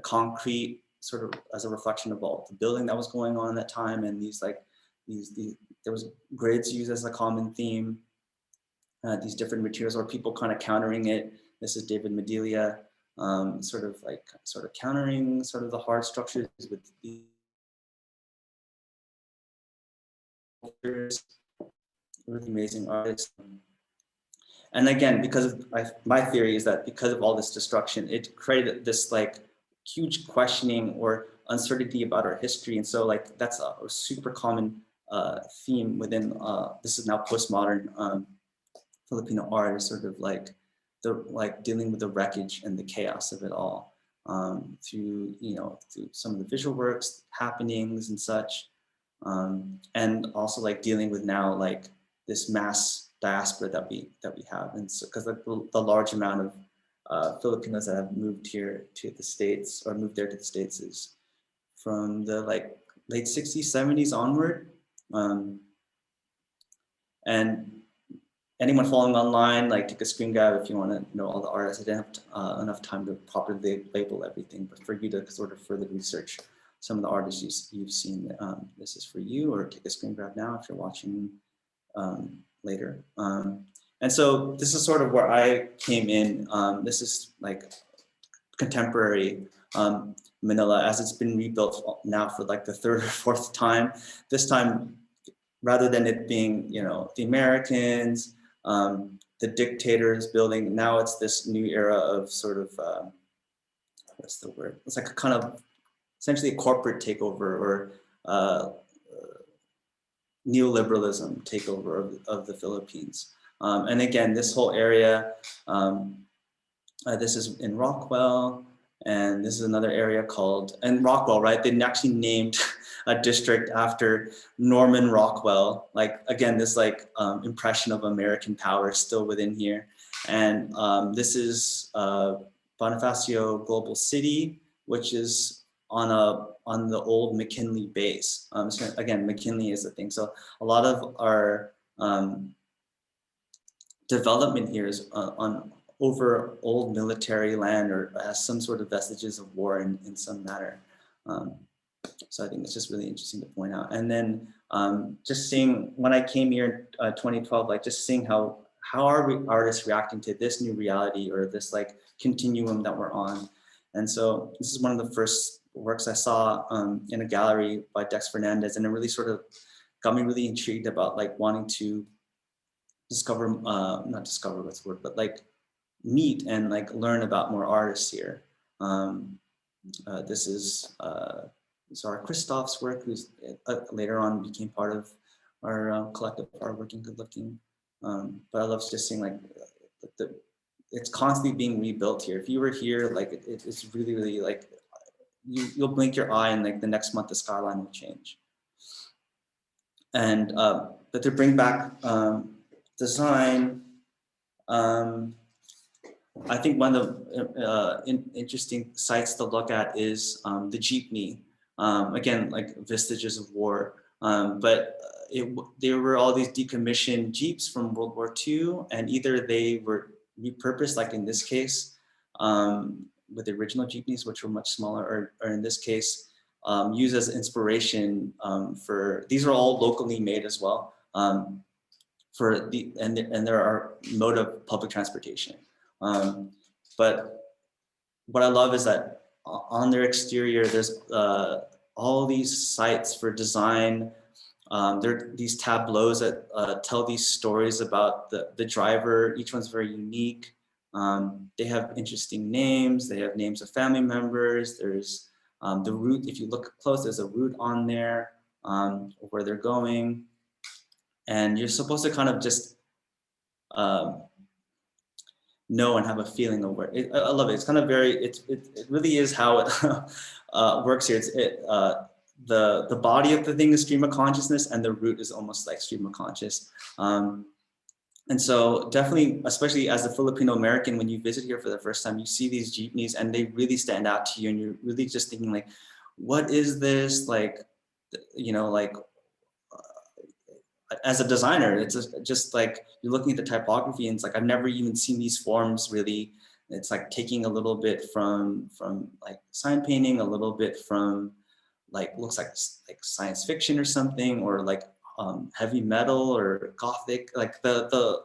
concrete sort of as a reflection of all the building that was going on at that time. And there was grids used as a common theme. These different materials, or people kind of countering it. This is David Medelia, sort of countering sort of the hard structures with these really amazing artists. And again, because my theory is that because of all this destruction, it created this like huge questioning or uncertainty about our history. And so like that's a super common theme within this is now postmodern Filipino art, is sort of like dealing with the wreckage and the chaos of it all, through some of the visual works, happenings and such, and also like dealing with now like this mass diaspora that we have, and so because the large amount of Filipinos that have moved here to the States, or moved there to the States, is from the like late 60s, 70s onward, and anyone following online, like take a screen grab if you want to know all the artists. I didn't have enough time to properly label everything, but for you to sort of further research some of the artists you've seen, this is for you, or take a screen grab now if you're watching later. And so this is sort of where I came in. This is like contemporary Manila, as it's been rebuilt now for like the third or fourth time. This time, rather than it being, the Americans, the dictators building, now it's this new era of sort of, what's the word? It's like a kind of, essentially a corporate takeover, or neoliberalism takeover of the Philippines. And again, this whole area, this is in Rockwell, and this is another area called, and Rockwell, right? They actually named a district after Norman Rockwell. Like, again, this like impression of American power still within here. And this is Bonifacio Global City, which is on the old McKinley base. So again, McKinley is the thing. So a lot of our development here is over old military land, or has some sort of vestiges of war in some manner. So I think it's just really interesting to point out. And then just seeing, when I came here in 2012, like just seeing how are we artists reacting to this new reality, or this like continuum that we're on. And so this is one of the first works I saw in a gallery by Dex Fernandez, and it really sort of got me really intrigued about like wanting to discover, not discover what's the word, but like meet and like learn about more artists here. This is Zara Christoph's work, who's later on became part of our collective Art Working Good Looking. But I love just seeing like it's constantly being rebuilt here. If you were here, like it's really, really like you'll blink your eye and like the next month the skyline will change. And but to bring back design, I think one of the interesting sites to look at is the jeepney. Again, like vestiges of war, but there were all these decommissioned jeeps from World War II, and either they were repurposed, like in this case, with the original jeepneys, which were much smaller, or in this case, used as inspiration for, these are all locally made as well, for and there are mode of public transportation. But what I love is that on their exterior, there's all these sites for design. There are these tableaus that tell these stories about the driver. Each one's very unique. They have interesting names. They have names of family members. There's the route. If you look close, there's a route on there where they're going. And you're supposed to kind of just know and have a feeling of where I love it. It's kind of very, it really is how it works here. The body of the thing is stream of consciousness, and the root is almost like stream of conscious. And so definitely, especially as a Filipino-American, when you visit here for the first time, you see these jeepneys and they really stand out to you, and you're really just thinking like, what is this? Like, you know, like, as a designer, it's just like you're looking at the typography and it's like, I've never even seen these forms really. It's like taking a little bit from like sign painting, a little bit from like, looks like science fiction or something, or like heavy metal or gothic, like the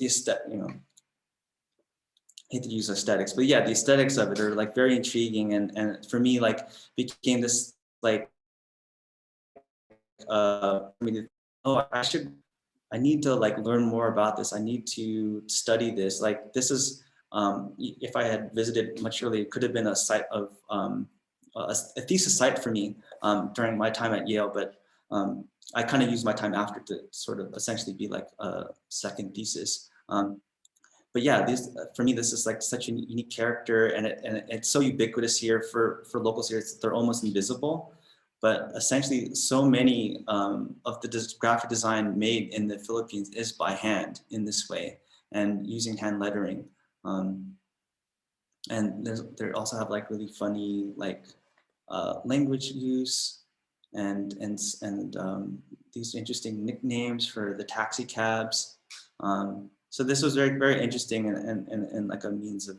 aesthetic, you know, I hate to use aesthetics, but yeah, the aesthetics of it are like very intriguing. And for me, like became this like, I mean, oh, I need to like learn more about this. I need to study this. Like this is, if I had visited much earlier, it could have been a site of a thesis site for me during my time at Yale, but I kind of used my time after to sort of essentially be like a second thesis. But yeah, for me, this is like such a unique character, and it's so ubiquitous here for locals here. They're almost invisible. But essentially, so many of the graphic design made in the Philippines is by hand in this way and using hand lettering. And they also have like really funny like language use and these interesting nicknames for the taxi cabs. So this was very, very interesting and like a means of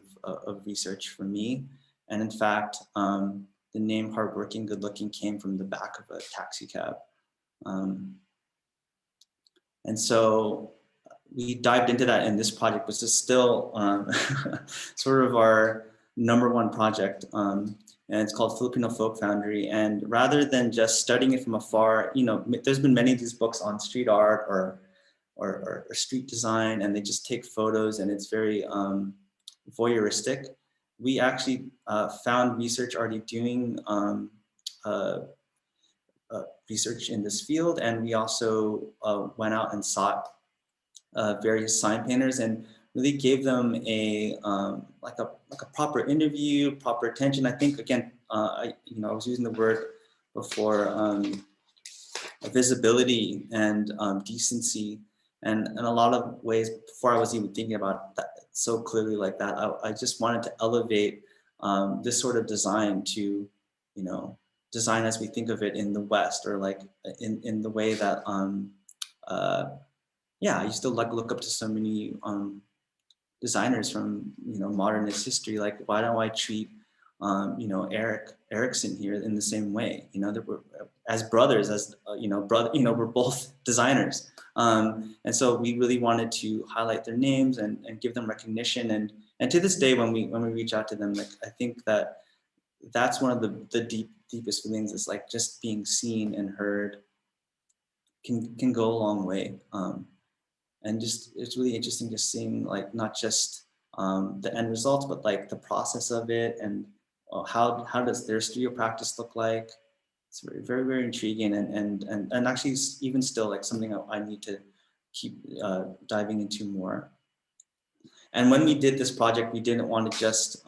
research for me. And in fact, the name Hardworking Good Looking came from the back of a taxi cab. And so we dived into that in this project, which is still sort of our #1 project. And it's called Filipino Folk Foundry. And rather than just studying it from afar, you know, there's been many of these books on street art or street design, and they just take photos and it's very voyeuristic. We actually found research already doing research in this field, and we also went out and sought various sign painters and really gave them a like a proper interview, proper attention. I think again, I was using the word before, visibility and decency, and in a lot of ways before I was even thinking about that so clearly like that, I just wanted to elevate this sort of design to, you know, design as we think of it in the West, or like in the way that yeah, I used to like look up to so many designers from, you know, modernist history. Like, why don't I treat you know, Erickson here in the same way? You know, that we're as brothers, as we're both designers. And so we really wanted to highlight their names and give them recognition. And to this day, when we reach out to them, like, I think that that's one of the deepest feelings, is like just being seen and heard. can go a long way. And just, it's really interesting just seeing like not just the end results, but like the process of it, and how does their studio practice look like. It's very, very, very intriguing, and actually even still like something I need to keep diving into more. And when we did this project, we didn't want to just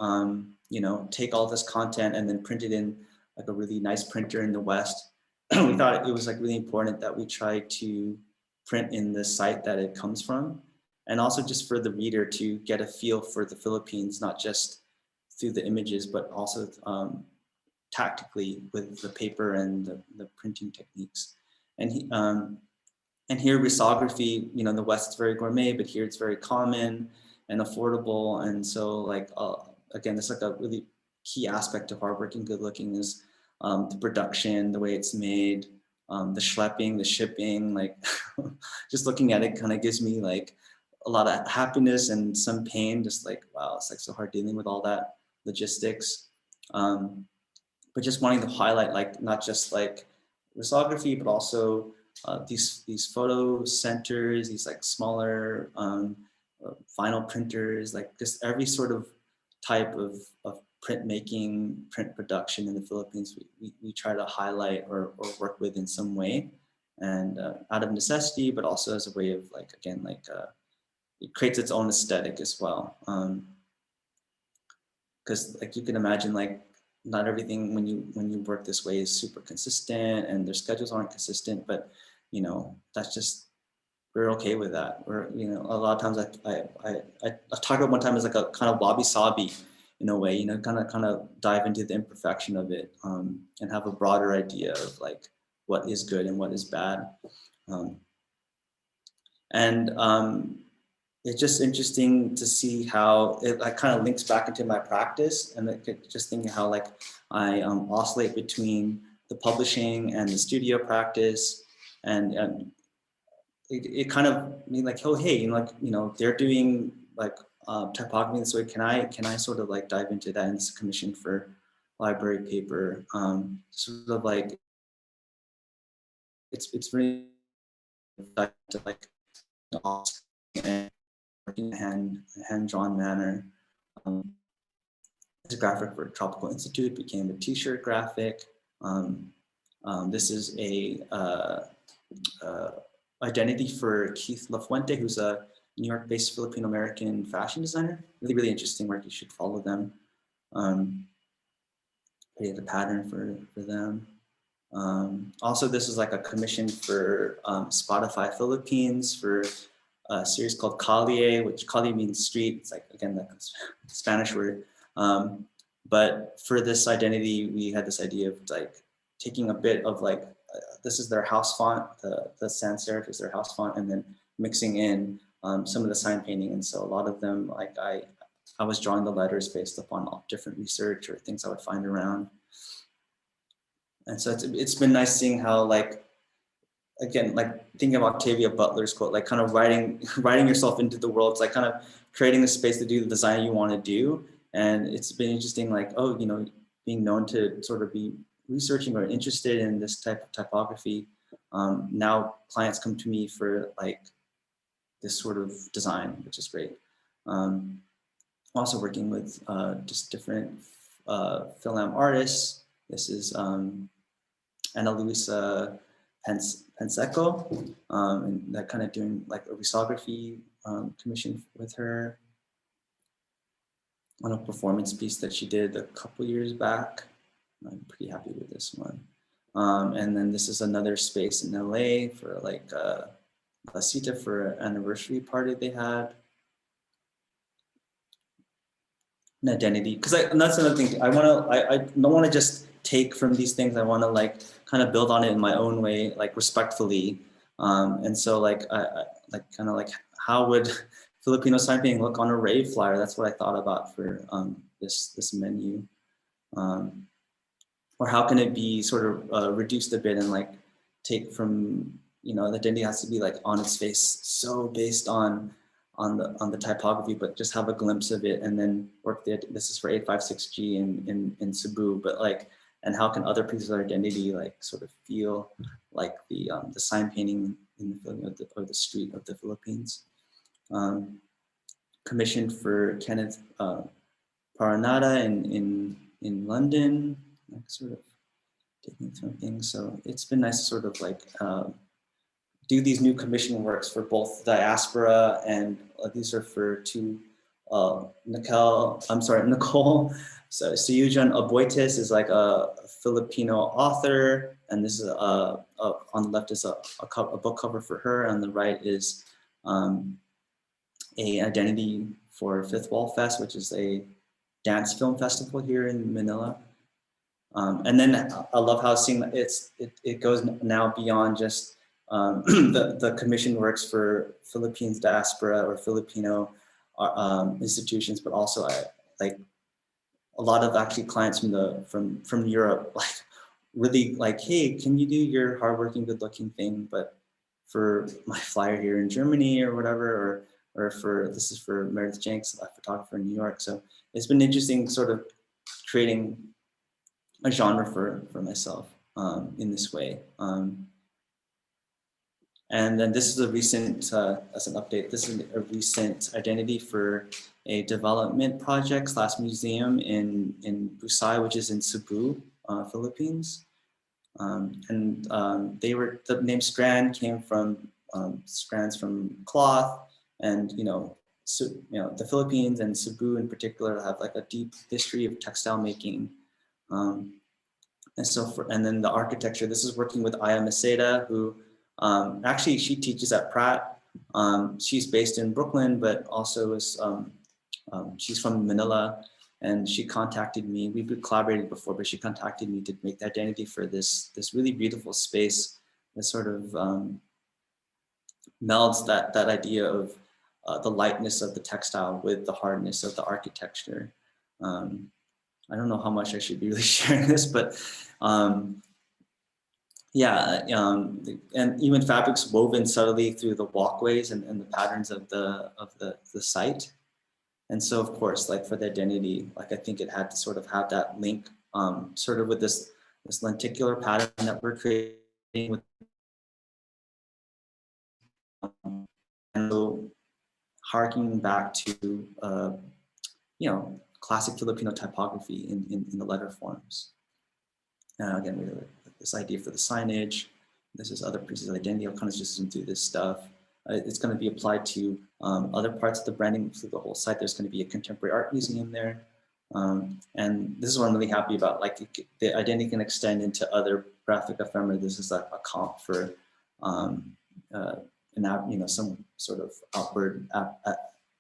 you know, take all this content and then print it in like a really nice printer in the West. We thought it was like really important that we try to print in the site that it comes from, and also just for the reader to get a feel for the Philippines, not just through the images, but also tactically with the paper and the printing techniques. And here risography, you know, in the West it's very gourmet, but here it's very common and affordable. And so like, again, it's like a really key aspect of artwork and good looking is the production, the way it's made, the schlepping, the shipping, like just looking at it kind of gives me like a lot of happiness and some pain, just like, wow, it's like so hard dealing with all that logistics. But just wanting to highlight like not just like risography, but also these photo centers, these like smaller vinyl printers, like just every sort of type of printmaking, print production in the Philippines, we try to highlight or work with in some way, and out of necessity, but also as a way of like, again, like it creates its own aesthetic as well. Because like you can imagine, like not everything when you work this way is super consistent, and their schedules aren't consistent, but you know, that's just, we're okay with that. We're, you know, a lot of times I talk about one time as like a kind of wabi-sabi in a way, you know, kind of dive into the imperfection of it, and have a broader idea of like what is good and what is bad. It's just interesting to see how it like kind of links back into my practice, and like, just thinking how like I oscillate between the publishing and the studio practice, and it kind of mean like, oh hey, you know, like, you know, they're doing like typography this way. Can I sort of like dive into that, and this commission for library paper, sort of like it's really to like and working hand-drawn manner. This graphic for Tropical Institute became a t-shirt graphic. This is a identity for Keith LaFuente, who's a New York-based Filipino-American fashion designer. Really, really interesting work. You should follow them. Create a pattern for them. Also, this is like a commission for Spotify Philippines for a series called Calle, which Calle means street. It's like, again, like a Spanish word. But for this identity, we had this idea of like taking a bit of like, this is their house font, the sans serif is their house font, and then mixing in some of the sign painting. And so a lot of them, like I was drawing the letters based upon all different research or things I would find around. And so it's been nice seeing how, like, again, like thinking of Octavia Butler's quote, like kind of writing yourself into the world. It's like kind of creating the space to do the design you want to do. And it's been interesting, like, oh, you know, being known to sort of be researching or interested in this type of typography. Now clients come to me for like this sort of design, which is great. Also working with just different Philam artists. This is Ana Luisa Penseco, and that kind of doing like a risography commission with her on a performance piece that she did a couple years back. I'm pretty happy with this one. And then this is another space in LA for like La Cita for an anniversary party they had. An identity, because and that's another thing. I don't want to just take from these things. I want to like kind of build on it in my own way, like respectfully. And so like I like kind of like, how would Filipino sign painting look on a rave flyer? That's what I thought about for this menu. Or how can it be sort of reduced a bit and like take from, you know, the identity has to be like on its face, so based on the typography, but just have a glimpse of it and then work the, this is for 856G in Cebu, but like and how can other pieces of identity like sort of feel like the sign painting in the, or the street of the Philippines. Commissioned for Kenneth Paranada in London, like sort of taking some things. So it's been nice to sort of like do these new commission works for both diaspora, and these are for two, Nicole. So Suyujan Aboitis is like a Filipino author, and this is on the left is a book cover for her, and on the right is a identity for Fifth Wall Fest, which is a dance film festival here in Manila. And then I love how seeing it goes now beyond just the commission works for Philippines diaspora or Filipino institutions, but also like a lot of actually clients from Europe, like really like, hey, can you do your hardworking, good-looking thing, but for my flyer here in Germany or whatever, or for this is for Meredith Jenks, a photographer in New York. So it's been interesting, sort of creating a genre for myself in this way. And then this is a recent, as an update, this is a recent identity for a development project / museum in Busai, which is in Cebu, Philippines. The name Strand came from strands from cloth, and the Philippines and Cebu in particular have like a deep history of textile making. And then the architecture, this is working with Aya Maceda, who actually she teaches at Pratt. She's based in Brooklyn, but also is she's from Manila, and she contacted me. We've collaborated before, but she contacted me to make the identity for this really beautiful space that sort of melds that idea of the lightness of the textile with the hardness of the architecture. I don't know how much I should be really sharing this, but and even fabrics woven subtly through the walkways and the patterns of the site. And so, of course, like for the identity, like I think it had to sort of have that link, sort of with this lenticular pattern that we're creating with, and so harking back to classic Filipino typography in the letter forms. Again, we have this idea for the signage. This is other pieces of identity. I'll kind of just zoom through this stuff. It's going to be applied to other parts of the branding through the whole site. There's going to be a contemporary art museum there. And this is what I'm really happy about. Like the identity can extend into other graphic ephemera. This is like a comp for some sort of outward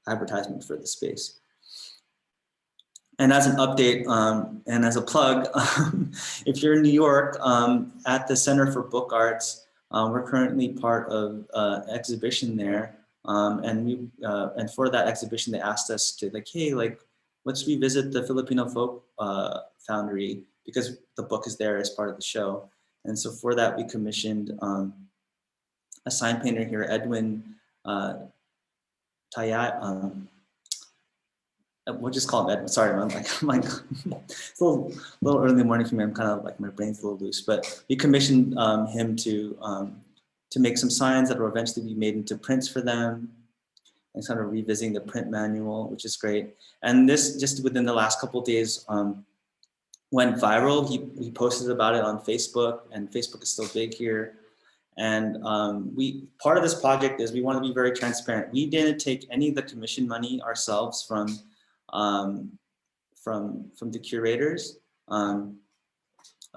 advertisement for the space. And as an update and as a plug, if you're in New York at the Center for Book Arts, we're currently part of an exhibition there. And for that exhibition, they asked us to like, hey, like, let's revisit the Filipino Folk Foundry, because the book is there as part of the show. And so for that, we commissioned a sign painter here, Edwin Taya. We'll just call him Edwin. Sorry, I'm like it's a little early in the morning for me. I'm kind of like, my brain's a little loose, but we commissioned him to make some signs that will eventually be made into prints for them, and kind of revisiting the print manual, which is great. And this just within the last couple of days went viral. He posted about it on Facebook, and Facebook is still big here. And part of this project is we want to be very transparent. We didn't take any of the commission money ourselves from the curators.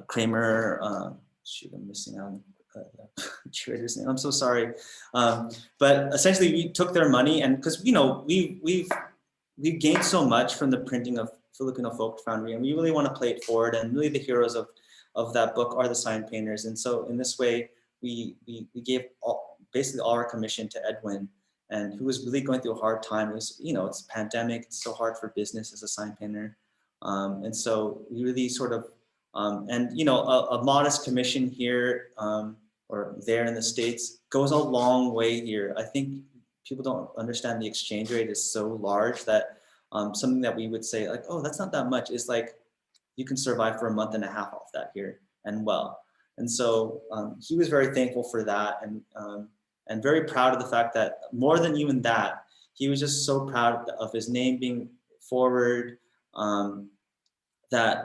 Kramer, shoot, I'm missing out on the curator's name. I'm so sorry. But essentially, we took their money, and because we've gained so much from the printing of Filipino Folk Foundry, and we really want to play it forward. And really, the heroes of that book are the sign painters. And so, in this way, we gave basically all our commission to Edwin, and who was really going through a hard time. It was, it's a pandemic. It's so hard for business as a sign painter. And so we really sort of, a modest commission here or there in the States goes a long way here. I think people don't understand the exchange rate is so large that something that we would say like, oh, that's not that much, is like you can survive for a month and a half off that here and well. And so he was very thankful for that, and very proud of the fact that more than even that, he was just so proud of his name being forward, that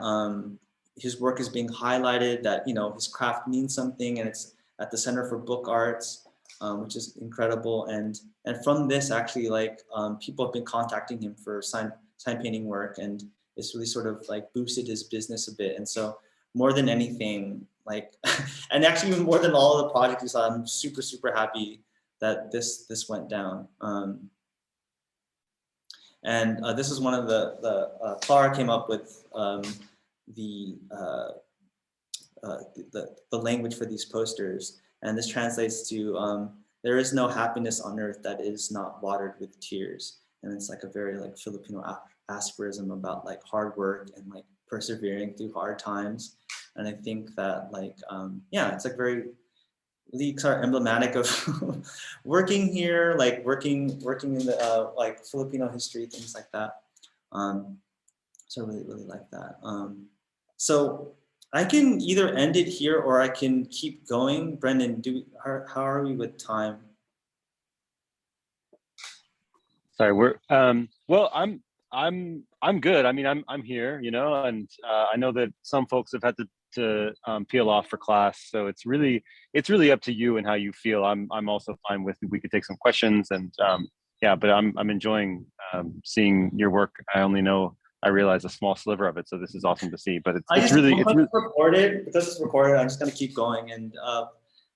his work is being highlighted, that, you know, his craft means something, and it's at the Center for Book Arts, which is incredible. And from this, actually, like, people have been contacting him for sign painting work, and it's really sort of like boosted his business a bit. And so more than anything, like, and actually even more than all of the projects we saw, I'm super, super happy that this went down. And this is one of the Clara came up with the language for these posters, and this translates to there is no happiness on earth that is not watered with tears. And it's like a very like Filipino aphorism about like hard work and like persevering through hard times. And I think that like yeah, it's like very really sort of emblematic of working here, like working in the like Filipino history, things like that. So I really like that. So I can either end it here or I can keep going. Brendan, how are we with time? Sorry, we're well, I'm good. I mean, I'm here, you know, and I know that some folks have had to peel off for class, so it's really up to you and how you feel. I'm also fine with, we could take some questions, and yeah, but I'm enjoying seeing your work. I realize a small sliver of it, so this is awesome to see. But it's really recorded, because it's recorded. I'm just gonna keep going,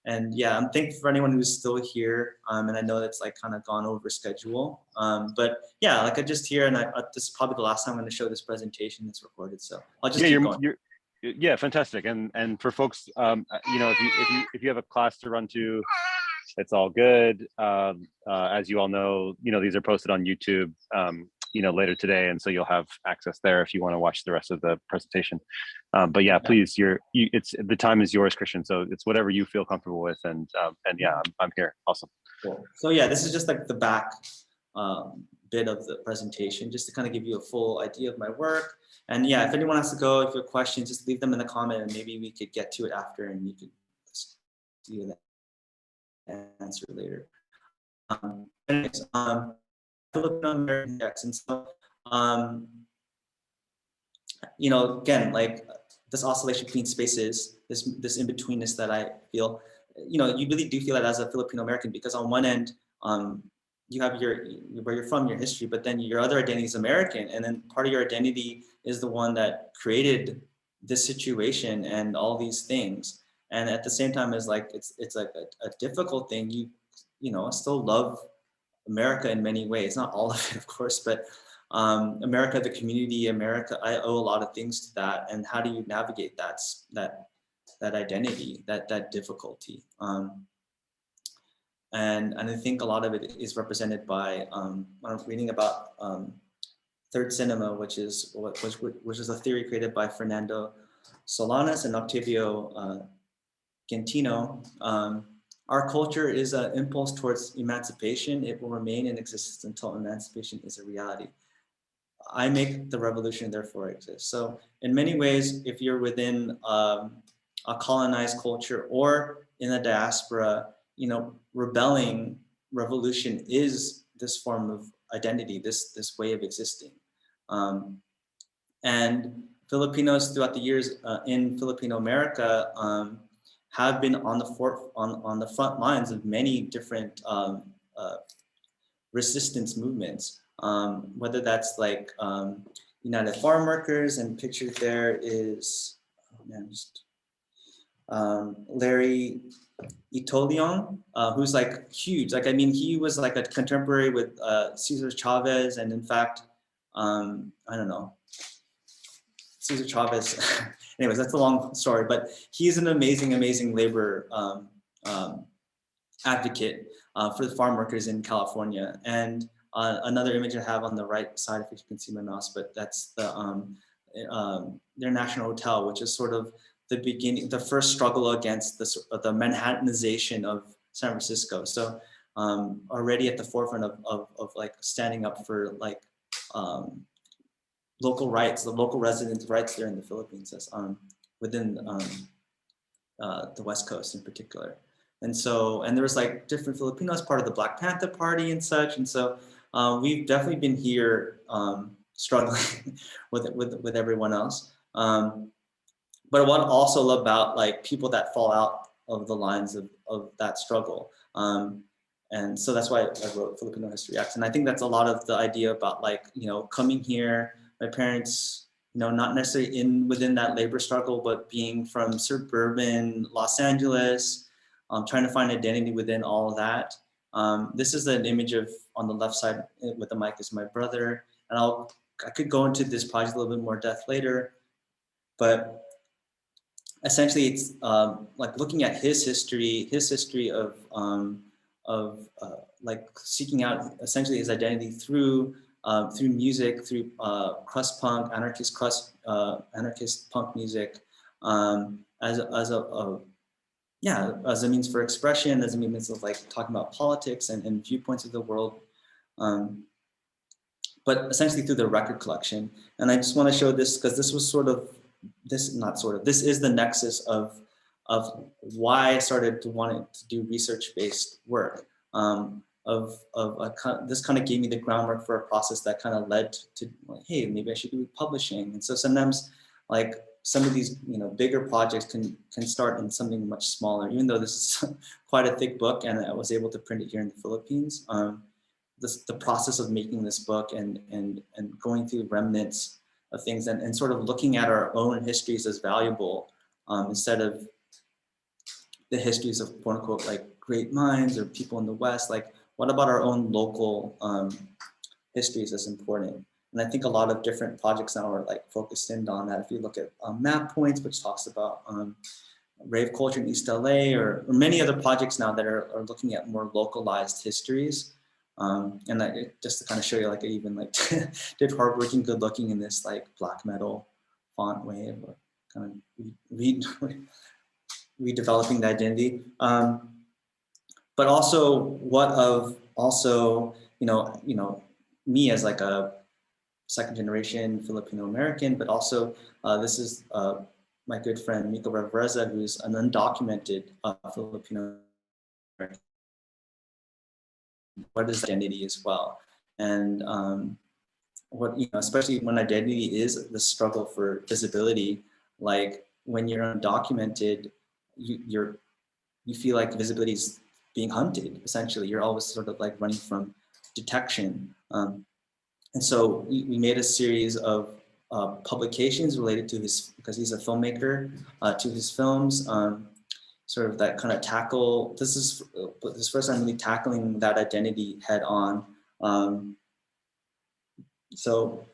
and yeah, I'm thankful for anyone who's still here. And I know that's like kind of gone over schedule. But yeah, like I'm just here, and this is probably the last time I'm going to show this presentation that's recorded. So I'll just keep going. Yeah, fantastic. And for folks, you know, if you have a class to run to, it's all good. As you all know, you know, these are posted on YouTube, you know, later today, and so you'll have access there if you want to watch the rest of the presentation. But yeah, please, it's the time is yours, Kristian. So it's whatever you feel comfortable with, and yeah, I'm here. Awesome. Cool. So yeah, this is just like the back bit of the presentation, just to kind of give you a full idea of my work. And yeah, if anyone has to go, if you have questions, just leave them in the comment, and maybe we could get to it after, and you could see that answer later. Anyways, Filipino-American text, and so you know, again, like this oscillation between spaces, this in-betweenness that I feel, you know, you really do feel it as a Filipino-American, because on one end, you have where you're from, your history, but then your other identity is American, and then part of your identity is the one that created this situation and all these things. And at the same time, is like it's like a difficult thing. You know, I still love America in many ways, not all of it, of course, but America, the community, America, I owe a lot of things to that. And how do you navigate that identity, that difficulty? And I think a lot of it is represented by when I'm reading about third cinema, which is a theory created by Fernando Solanas and Octavio Gentino. Our culture is an impulse towards emancipation. It will remain in existence until emancipation is a reality. I make the revolution, therefore exist. So in many ways, if you're within a colonized culture or in a diaspora, you know, revolution is this form of identity, this way of existing. And Filipinos throughout the years in Filipino-America have been on the front lines of many different resistance movements, whether that's like United Farm Workers, and pictured there is, oh man, Larry Itolion, who's like huge. Like, I mean, he was like a contemporary with Cesar Chavez, and in fact, I don't know, Cesar Chavez. Anyways, that's a long story, but he's an amazing labor advocate for the farm workers in California. And another image I have on the right side, if you can see my mouse, but that's their National Hotel, which is sort of the beginning, the first struggle against the Manhattanization of San Francisco. So already at the forefront of like standing up for like local rights, the local residents' rights there in the Philippines, as, within the West Coast in particular. And so, and there was like different Filipinos, part of the Black Panther Party and such. And so we've definitely been here struggling with everyone else. But what I also love about like people that fall out of the lines of that struggle. And so that's why I wrote Filipino History X. And I think that's a lot of the idea about like, you know, coming here, my parents, you know, not necessarily within that labor struggle, but being from suburban Los Angeles, trying to find identity within all of that. This is an image of, on the left side with the mic is my brother. And I could go into this project a little bit more depth later, but essentially it's like looking at his history of like seeking out essentially his identity through music, through crust punk, anarchist punk music, as a means for expression, as a means of like talking about politics and viewpoints of the world, but essentially through the record collection. And I just want to show this because this was this is the nexus of why I started to want to do research-based work. This kind of gave me the groundwork for a process that kind of led to like, hey, maybe I should do publishing. And so sometimes like some of these, you know, bigger projects can start in something much smaller, even though this is quite a thick book and I was able to print it here in the Philippines. The process of making this book and going through remnants of things and sort of looking at our own histories as valuable instead of the histories of quote unquote like great minds or people in the West. Like what about our own local histories as important? And I think a lot of different projects now are like focused in on that. If you look at Map Points, which talks about rave culture in East LA, or many other projects now that are looking at more localized histories. And just to kind of show you, like I even like did hardworking, good looking in this like black metal font way of kind of redeveloping the identity. But also you know, me as like a second generation Filipino-American, but also this is my good friend Miko Revereza, who's an undocumented Filipino-American. What is identity as well? And what, you know, especially when identity is the struggle for visibility, like when you're undocumented, you feel like visibility is being hunted, essentially. You're always sort of like running from detection. And so we made a series of publications related to because he's a filmmaker, to his films, sort of that kind of tackle. This is first time really tackling that identity head on. So,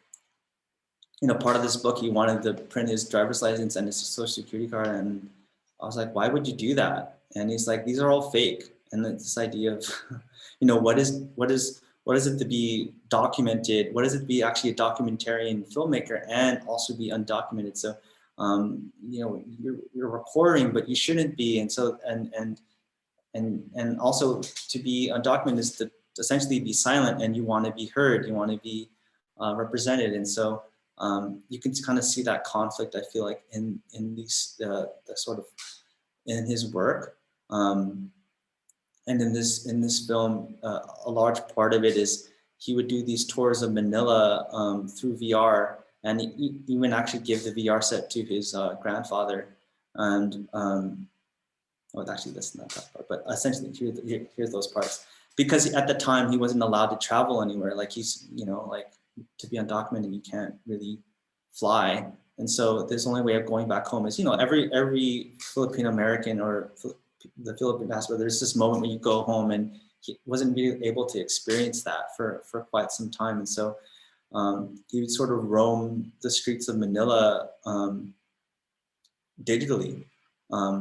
you know, part of this book, he wanted to print his driver's license and his social security card. And I was like, why would you do that? And he's like, these are all fake. And this idea of, you know, what is it to be documented? What is it to be actually a documentarian filmmaker and also be undocumented? So, you know, you're recording, but you shouldn't be. And so, and also to be undocumented is to essentially be silent, and you want to be heard, you want to be represented. And so you can kind of see that conflict, I feel like, in these the sort of in his work. And in this film, a large part of it is he would do these tours of Manila through VR, and he even actually give the VR set to his grandfather. And well, actually, that's not that part, but essentially, here's those parts. Because at the time, he wasn't allowed to travel anywhere. Like he's, you know, like to be undocumented, you can't really fly. And so this only way of going back home is, you know, every Filipino-American or the Philippine diaspora, there's this moment when you go home, and he wasn't really able to experience that for quite some time. And so he would sort of roam the streets of Manila digitally,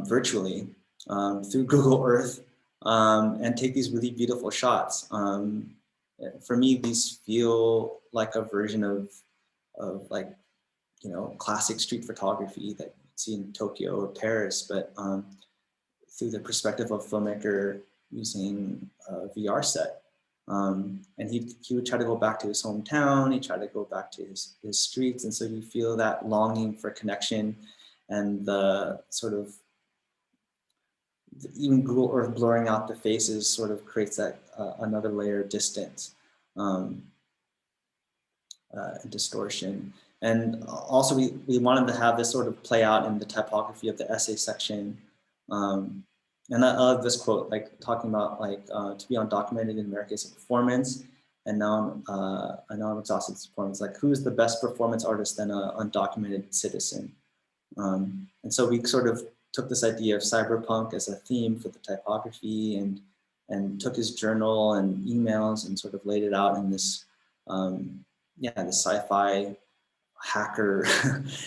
virtually, through Google Earth, and take these really beautiful shots. For me, these feel like a version of like, you know, classic street photography that you see in Tokyo or Paris, but through the perspective of a filmmaker using a VR set. And he would try to go back to his hometown. He tried to go back to his streets. And so you feel that longing for connection, and the sort of even blurring out the faces sort of creates that another layer of distance and distortion. And also we wanted to have this sort of play out in the typography of the essay section. And I love this quote, like talking about like to be undocumented in America is a performance, and now I'm exhausted with performance. Like, who is the best performance artist than an undocumented citizen? And so we sort of took this idea of cyberpunk as a theme for the typography, and took his journal and emails and sort of laid it out in this the sci-fi hacker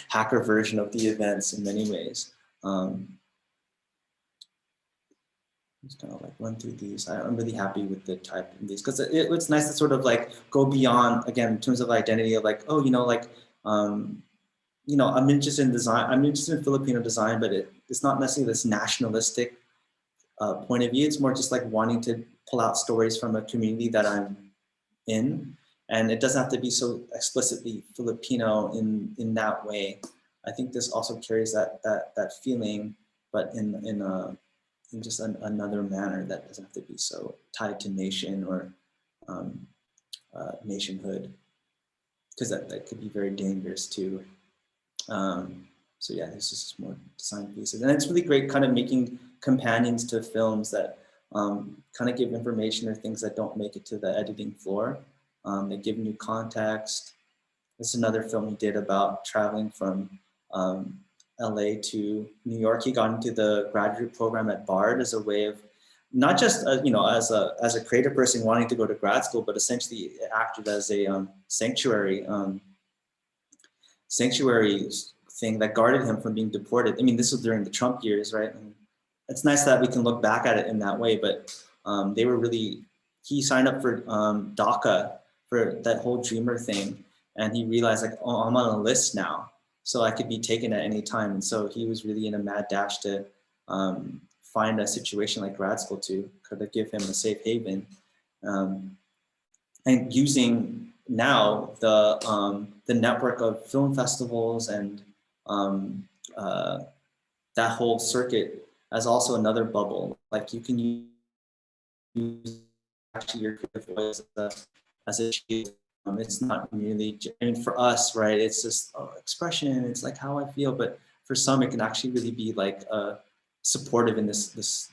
hacker version of the events in many ways. Just kind of like run through these. I'm really happy with the type in these, because it's nice to sort of like go beyond, again, in terms of identity of like, oh, like, I'm interested in design. I'm interested in Filipino design, but it's not necessarily this nationalistic point of view. It's more just like wanting to pull out stories from a community that I'm in. And it doesn't have to be so explicitly Filipino in that way. I think this also carries that feeling, but in just another manner that doesn't have to be so tied to nation or nationhood, because that could be very dangerous too. So yeah, this is just more design pieces, and it's really great kind of making companions to films that kind of give information or things that don't make it to the editing floor. They give new context. This is another film he did about traveling from LA to New York. He got into the graduate program at Bard as a way of not just as a creative person wanting to go to grad school, but essentially it acted as a sanctuary thing that guarded him from being deported. I mean, this was during the Trump years, right? And it's nice that we can look back at it in that way, but they were really, he signed up for DACA for that whole Dreamer thing. And he realized like, oh, I'm on a list now, so I could be taken at any time. And so he was really in a mad dash to find a situation like grad school to kind of give him a safe haven. And using now the network of film festivals and that whole circuit as also another bubble. Like, you can use actually your creative voice as a shield. It's not merely, I mean, for us, right, it's just expression, it's like how I feel, but for some it can actually really be like supportive in this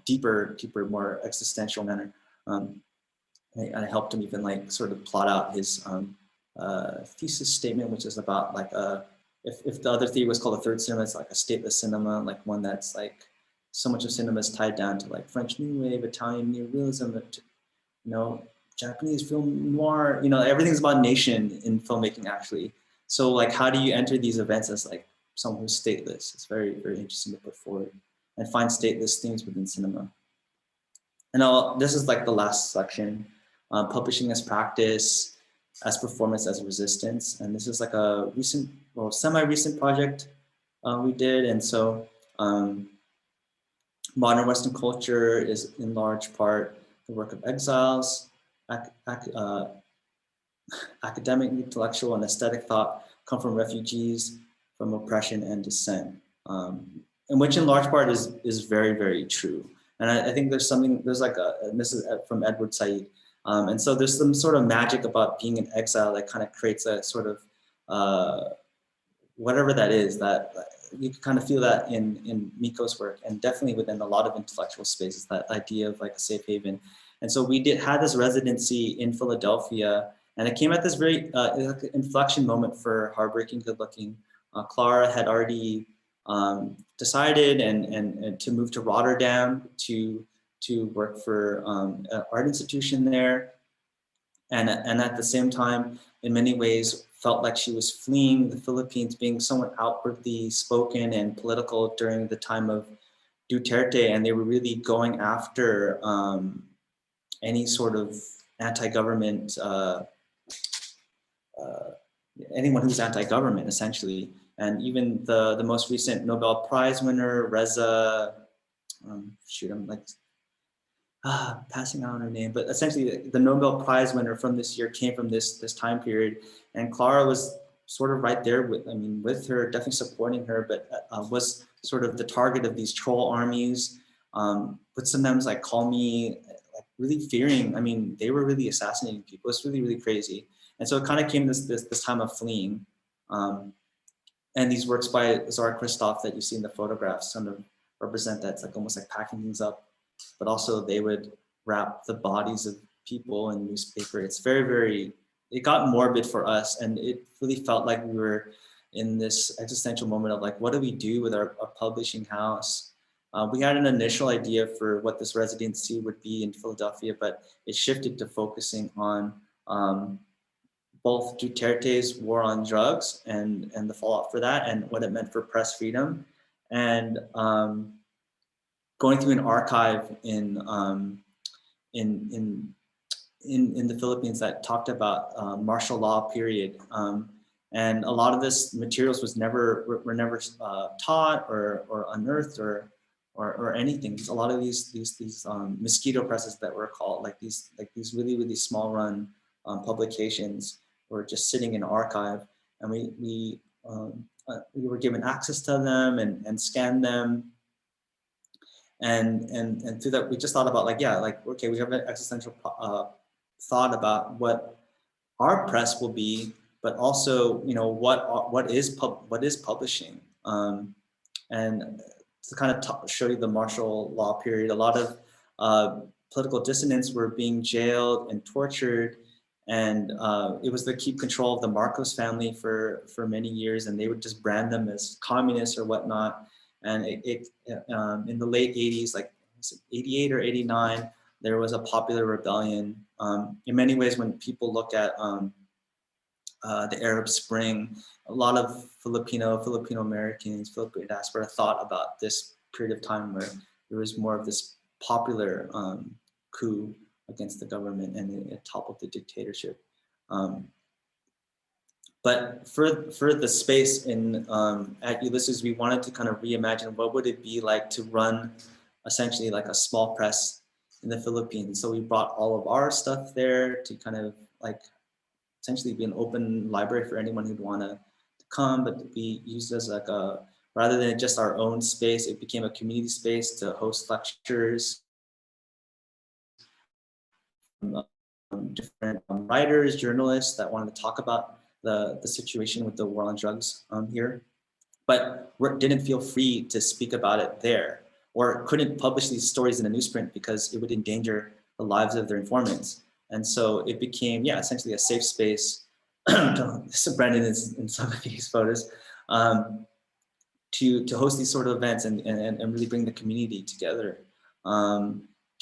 deeper, more existential manner. I helped him even like sort of plot out his thesis statement, which is about like if the other theory was called a third cinema, it's like a stateless cinema, like one that's like so much of cinema is tied down to like French New Wave, Italian neorealism, Japanese film noir, everything's about nation in filmmaking actually. So like, how do you enter these events as like someone who's stateless? It's very, very interesting to put forward and find stateless themes within cinema. And this is like the last section, publishing as practice, as performance, as resistance. And this is like a recent, well, semi-recent project we did. And so modern Western culture is in large part the work of exiles, academic, intellectual, and aesthetic thought come from refugees, from oppression and dissent, and which in large part is very, very true. And I think there's like and this is from Edward Said, and so there's some sort of magic about being in exile that kind of creates a sort of whatever that is, that you can kind of feel that in Miko's work, and definitely within a lot of intellectual spaces, that idea of like a safe haven. And so we had this residency in Philadelphia, and it came at this very inflection moment for Heartbreaking Good Looking. Clara had already decided and to move to Rotterdam to work for an art institution there. And at the same time, in many ways, felt like she was fleeing the Philippines, being somewhat outwardly spoken and political during the time of Duterte, and they were really going after any sort of anti-government, anyone who's anti-government, essentially. And even the most recent Nobel Prize winner, Reza, passing out her name, but essentially the Nobel Prize winner from this year came from this time period, and Clara was sort of right there with her, definitely supporting her, but was sort of the target of these troll armies. Would sometimes like call me, like really fearing. I mean, they were really assassinating people. It's really, really crazy. And so it kind of came this time of fleeing. And these works by Tsar Christoph that you see in the photographs sort of represent that. It's like almost like packing things up, but also they would wrap the bodies of people in newspaper. It's very, very, it got morbid for us, and it really felt like we were in this existential moment of like, what do we do with our publishing house? We had an initial idea for what this residency would be in Philadelphia, but it shifted to focusing on both Duterte's war on drugs and the fallout for that, and what it meant for press freedom, and going through an archive in the Philippines that talked about martial law period, and a lot of this materials were never taught or unearthed or anything. A lot of these mosquito presses that were called, like these really, really small run publications were just sitting in archive, and we were given access to them and scanned them. And through that, we just thought about like, yeah, like, okay, we have an existential thought about what our press will be, but also, you know, what is publishing, and to kind of show you the martial law period. A lot of political dissidents were being jailed and tortured, and it was to keep control of the Marcos family for many years, and they would just brand them as communists or whatnot. And in the late 80s, like 88 or 89, there was a popular rebellion. In many ways, when people look at the Arab Spring, a lot of Filipino-Americans, Filipino diaspora thought about this period of time where there was more of this popular coup against the government, and it toppled the dictatorship. But for the space in at Ulysses, we wanted to kind of reimagine what would it be like to run essentially like a small press in the Philippines. So we brought all of our stuff there to kind of like essentially be an open library for anyone who'd want to come, but to be used as like a, rather than just our own space, it became a community space to host lectures. Different writers, journalists that wanted to talk about the situation with the war on drugs here, but didn't feel free to speak about it there, or couldn't publish these stories in a newsprint because it would endanger the lives of their informants. And so it became, yeah, essentially a safe space. So Brendan is in some of these photos, to host these sort of events and really bring the community together.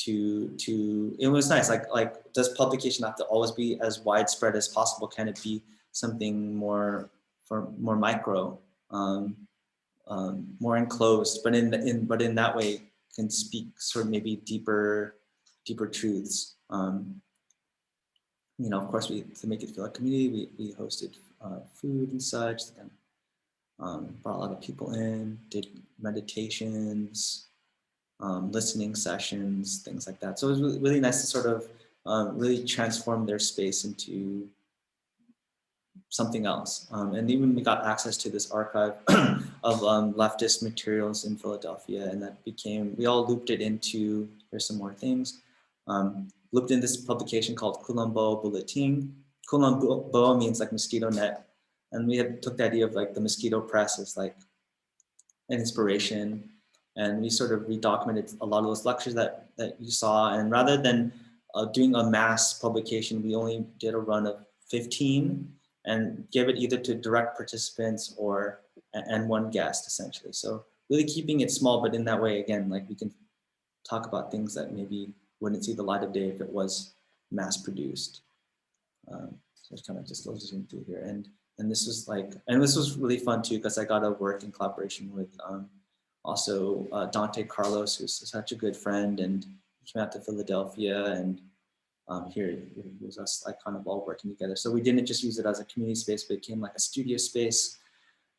It was nice. Like, does publication have to always be as widespread as possible? Can it be something more micro, more enclosed, but in that way can speak sort of maybe deeper truths. You know, of course, to make it feel like community, we hosted food and such. And, brought a lot of people in, did meditations, listening sessions, things like that. So it was really, really nice to sort of really transform their space into something else. And even we got access to this archive of leftist materials in Philadelphia, and that became, we all looped it into, here's some more things, looped in this publication called Kulambo Bulletin. Kulambo means like mosquito net. And we took the idea of like the mosquito press as like an inspiration. And we sort of redocumented a lot of those lectures that you saw. And rather than doing a mass publication, we only did a run of 15 and gave it either to direct participants and one guest essentially. So really keeping it small, but in that way, again, like we can talk about things that maybe wouldn't see the light of day if it was mass produced. So it kind of just goes into here. And this was like, and this was really fun too, because I got to work in collaboration with also Dante Carlos, who's such a good friend, and he came out to Philadelphia, and here it was us like kind of all working together. So we didn't just use it as a community space, but it became like a studio space,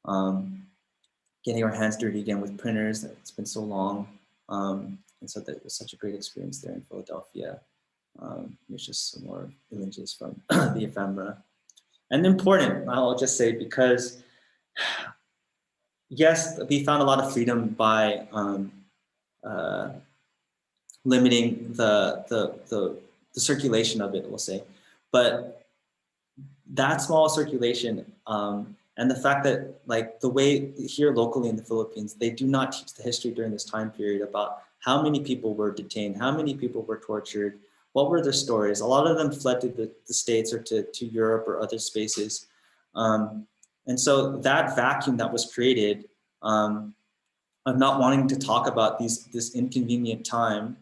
getting our hands dirty again with printers. It's been so long. and so that was such a great experience there in Philadelphia. There's just some more images from the ephemera. And important, I'll just say, because yes, we found a lot of freedom by limiting the circulation of it, we'll say. But that small circulation and the fact that, like, the way here locally in the Philippines, they do not teach the history during this time period about how many people were detained, how many people were tortured, what were their stories. A lot of them fled to the States or to Europe or other spaces. And so that vacuum that was created of not wanting to talk about this inconvenient time,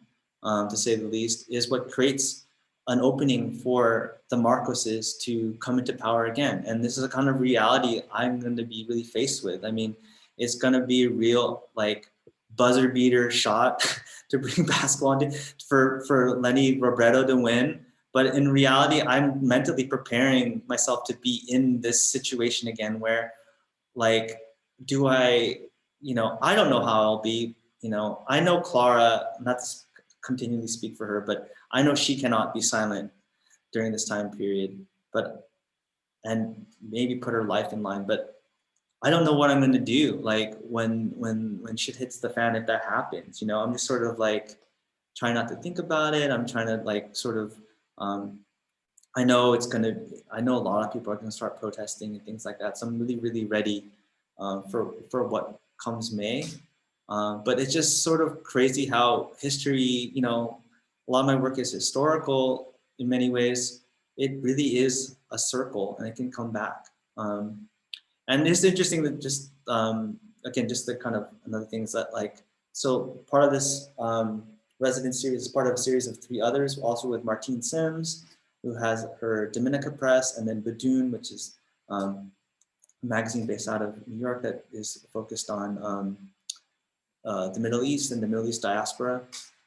to say the least, is what creates an opening for the Marcoses to come into power again. And this is a kind of reality I'm going to be really faced with. I mean, it's going to be a real, like, buzzer beater shot to bring basketball into, for Lenny Robredo to win. But in reality, I'm mentally preparing myself to be in this situation again where, like, do I, I don't know how I'll be, I know Clara, not to continually speak for her, but I know she cannot be silent during this time period, and maybe put her life in line, but I don't know what I'm going to do. Like, when shit hits the fan, if that happens, I'm just sort of like trying not to think about it. I'm trying to, like, sort of, I know a lot of people are going to start protesting and things like that. So I'm really, really ready for what comes May. But it's just sort of crazy how history, a lot of my work is historical in many ways. It really is a circle, and it can come back. And it's interesting that just, again, just the kind of another thing is that, like, so part of this resident series is part of a series of 3 others, also with Martine Sims, who has her Dominica Press, and then Badoon, which is a magazine based out of New York that is focused on the Middle East and the Middle East diaspora.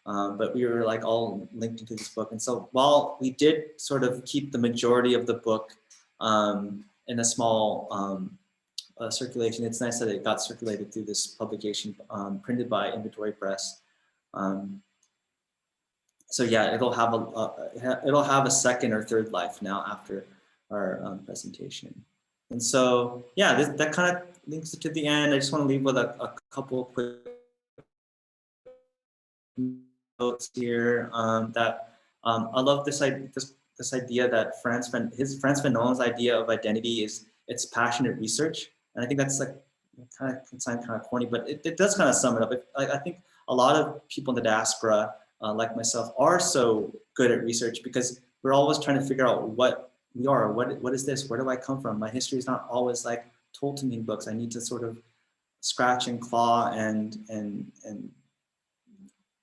But we were, like, all linked into this book. And so while we did sort of keep the majority of the book in a small circulation, it's nice that it got circulated through this publication printed by Inventory Press. So yeah, it'll have a second or third life now after our presentation. And so yeah, that kind of links it to the end. I just want to leave with a couple quick notes here. That I love this idea that Frantz Fanon's idea of identity is its passionate research, and I think that's, like, kind of can sound kind of corny, but it does kind of sum it up. I think a lot of people in the diaspora, like myself, are so good at research because we're always trying to figure out what we are, what is this, where do I come from? My history is not always, like, told to me in books. I need to sort of scratch and claw and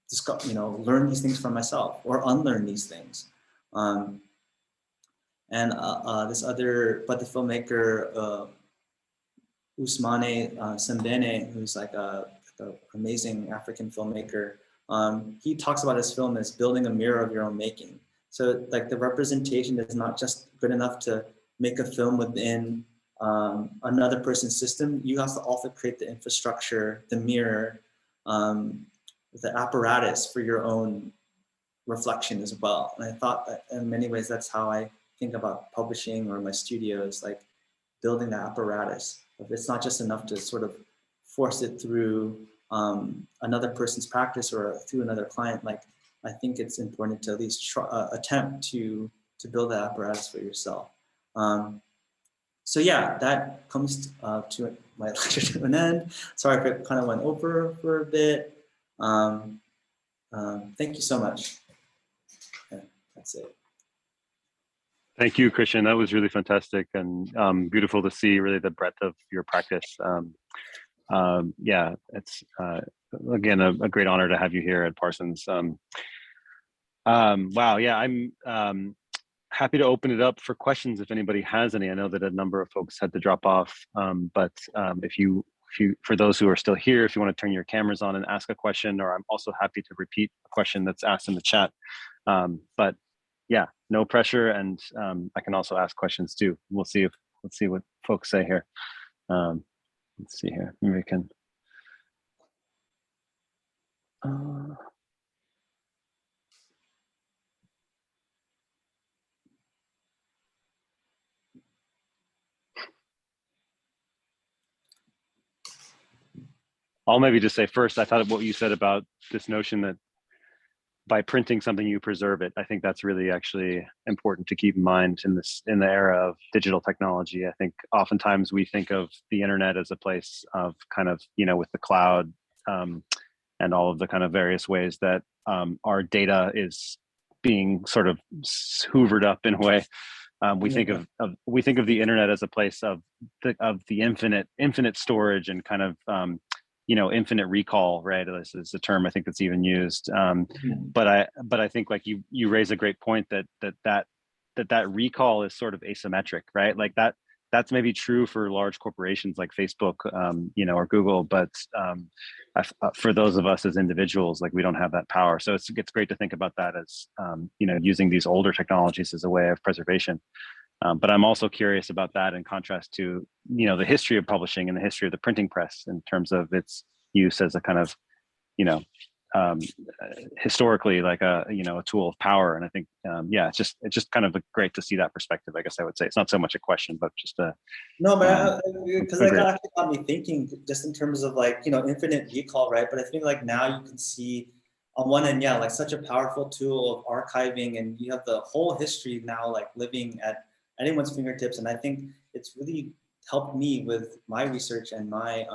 discover, learn these things for myself or unlearn these things. This other, but the filmmaker Ousmane Sembene, who's like an amazing African filmmaker, he talks about his film as building a mirror of your own making. So, like, the representation is not just good enough to make a film within another person's system. You have to also create the infrastructure, the mirror, the apparatus for your own reflection as well. And I thought that in many ways, that's how I think about publishing or my studios, like building the apparatus. It's not just enough to sort of force it through another person's practice or through another client. Like, I think it's important to at least attempt to build that apparatus for yourself. So yeah, that comes to my lecture to an end. Sorry if it kind of went over for a bit. Thank you so much. Yeah, that's it. Thank you, Kristian. That was really fantastic and beautiful to see really the breadth of your practice. Yeah, it's again a great honor to have you here at Parsons. Wow, yeah, I'm happy to open it up for questions if anybody has any. I know that a number of folks had to drop off, but if you, for those who are still here, if you want to turn your cameras on and ask a question, or I'm also happy to repeat a question that's asked in the chat. But yeah, no pressure, and I can also ask questions too. Let's see what folks say here. Let's see here. Maybe we can. I'll maybe just say first, I thought of what you said about this notion that by printing something, you preserve it. I think that's really actually important to keep in mind in the era of digital technology. I think oftentimes we think of the internet as a place of kind of, with the cloud, and all of the kind of various ways that our data is being sort of hoovered up in a way. We think of the internet as a place of the infinite storage and kind of infinite recall, right? This is a term I think that's even used. But I think like you raise a great point that recall is sort of asymmetric, right? Like that's maybe true for large corporations like Facebook, or Google, but for those of us as individuals, like we don't have that power. So it's great to think about that as using these older technologies as a way of preservation. But I'm also curious about that in contrast to the history of publishing and the history of the printing press in terms of its use as a kind of historically like a tool of power. And I think it's just kind of great to see that perspective. I guess I would say it's not so much a question, but just a no, but because that actually got me thinking just in terms of like infinite recall, right? But I think like now you can see on one end, like such a powerful tool of archiving, and you have the whole history now like living at anyone's fingertips. And I think it's really helped me with my research and my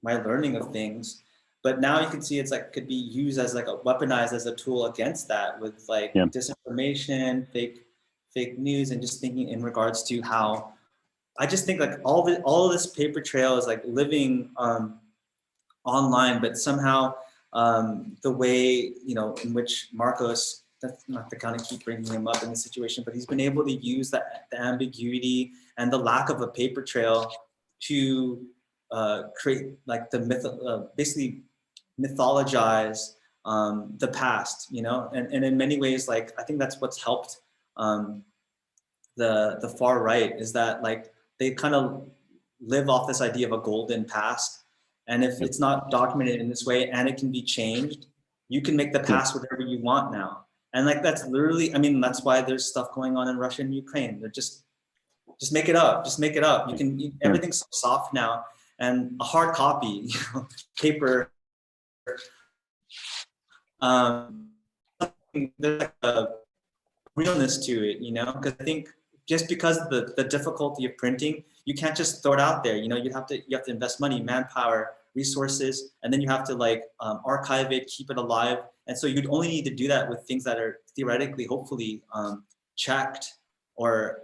my learning of things. But now you can see it's like could be used as like weaponized as a tool against that with like disinformation, fake news, and just thinking in regards to how I just think like all of this paper trail is like living online, but somehow the way in which Marcos, that's not to kind of keep bringing him up in this situation, but he's been able to use the ambiguity and the lack of a paper trail to create like the basically mythologize the past, and in many ways, like I think that's what's helped the far right is that like they kind of live off this idea of a golden past, and if it's not documented in this way and it can be changed, you can make the past whatever you want now. And like that's literally, I mean, that's why there's stuff going on in Russia and Ukraine. They're just make it up, You can everything's so soft now, and a hard copy, paper. There's like a realness to it, because I think just because of the difficulty of printing, you can't just throw it out there. You have to invest money, manpower, resources, and then you have to like archive it, keep it alive. And so you'd only need to do that with things that are theoretically, hopefully, checked or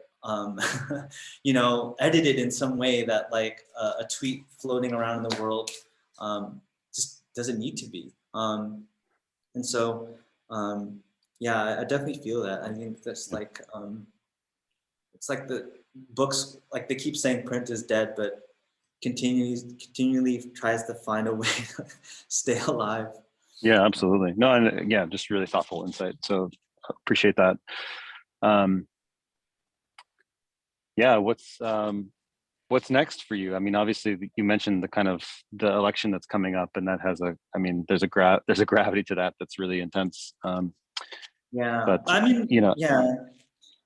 edited in some way that like a tweet floating around in the world just doesn't need to be. And so, I definitely feel that. I think that's like, it's like the books, like they keep saying print is dead, but continually tries to find a way to stay alive. Yeah, absolutely. No, and just really thoughtful insight. So appreciate that. What's next for you? I mean, obviously you mentioned the kind of the election that's coming up, and that has there's a gravity to that that's really intense. But I mean,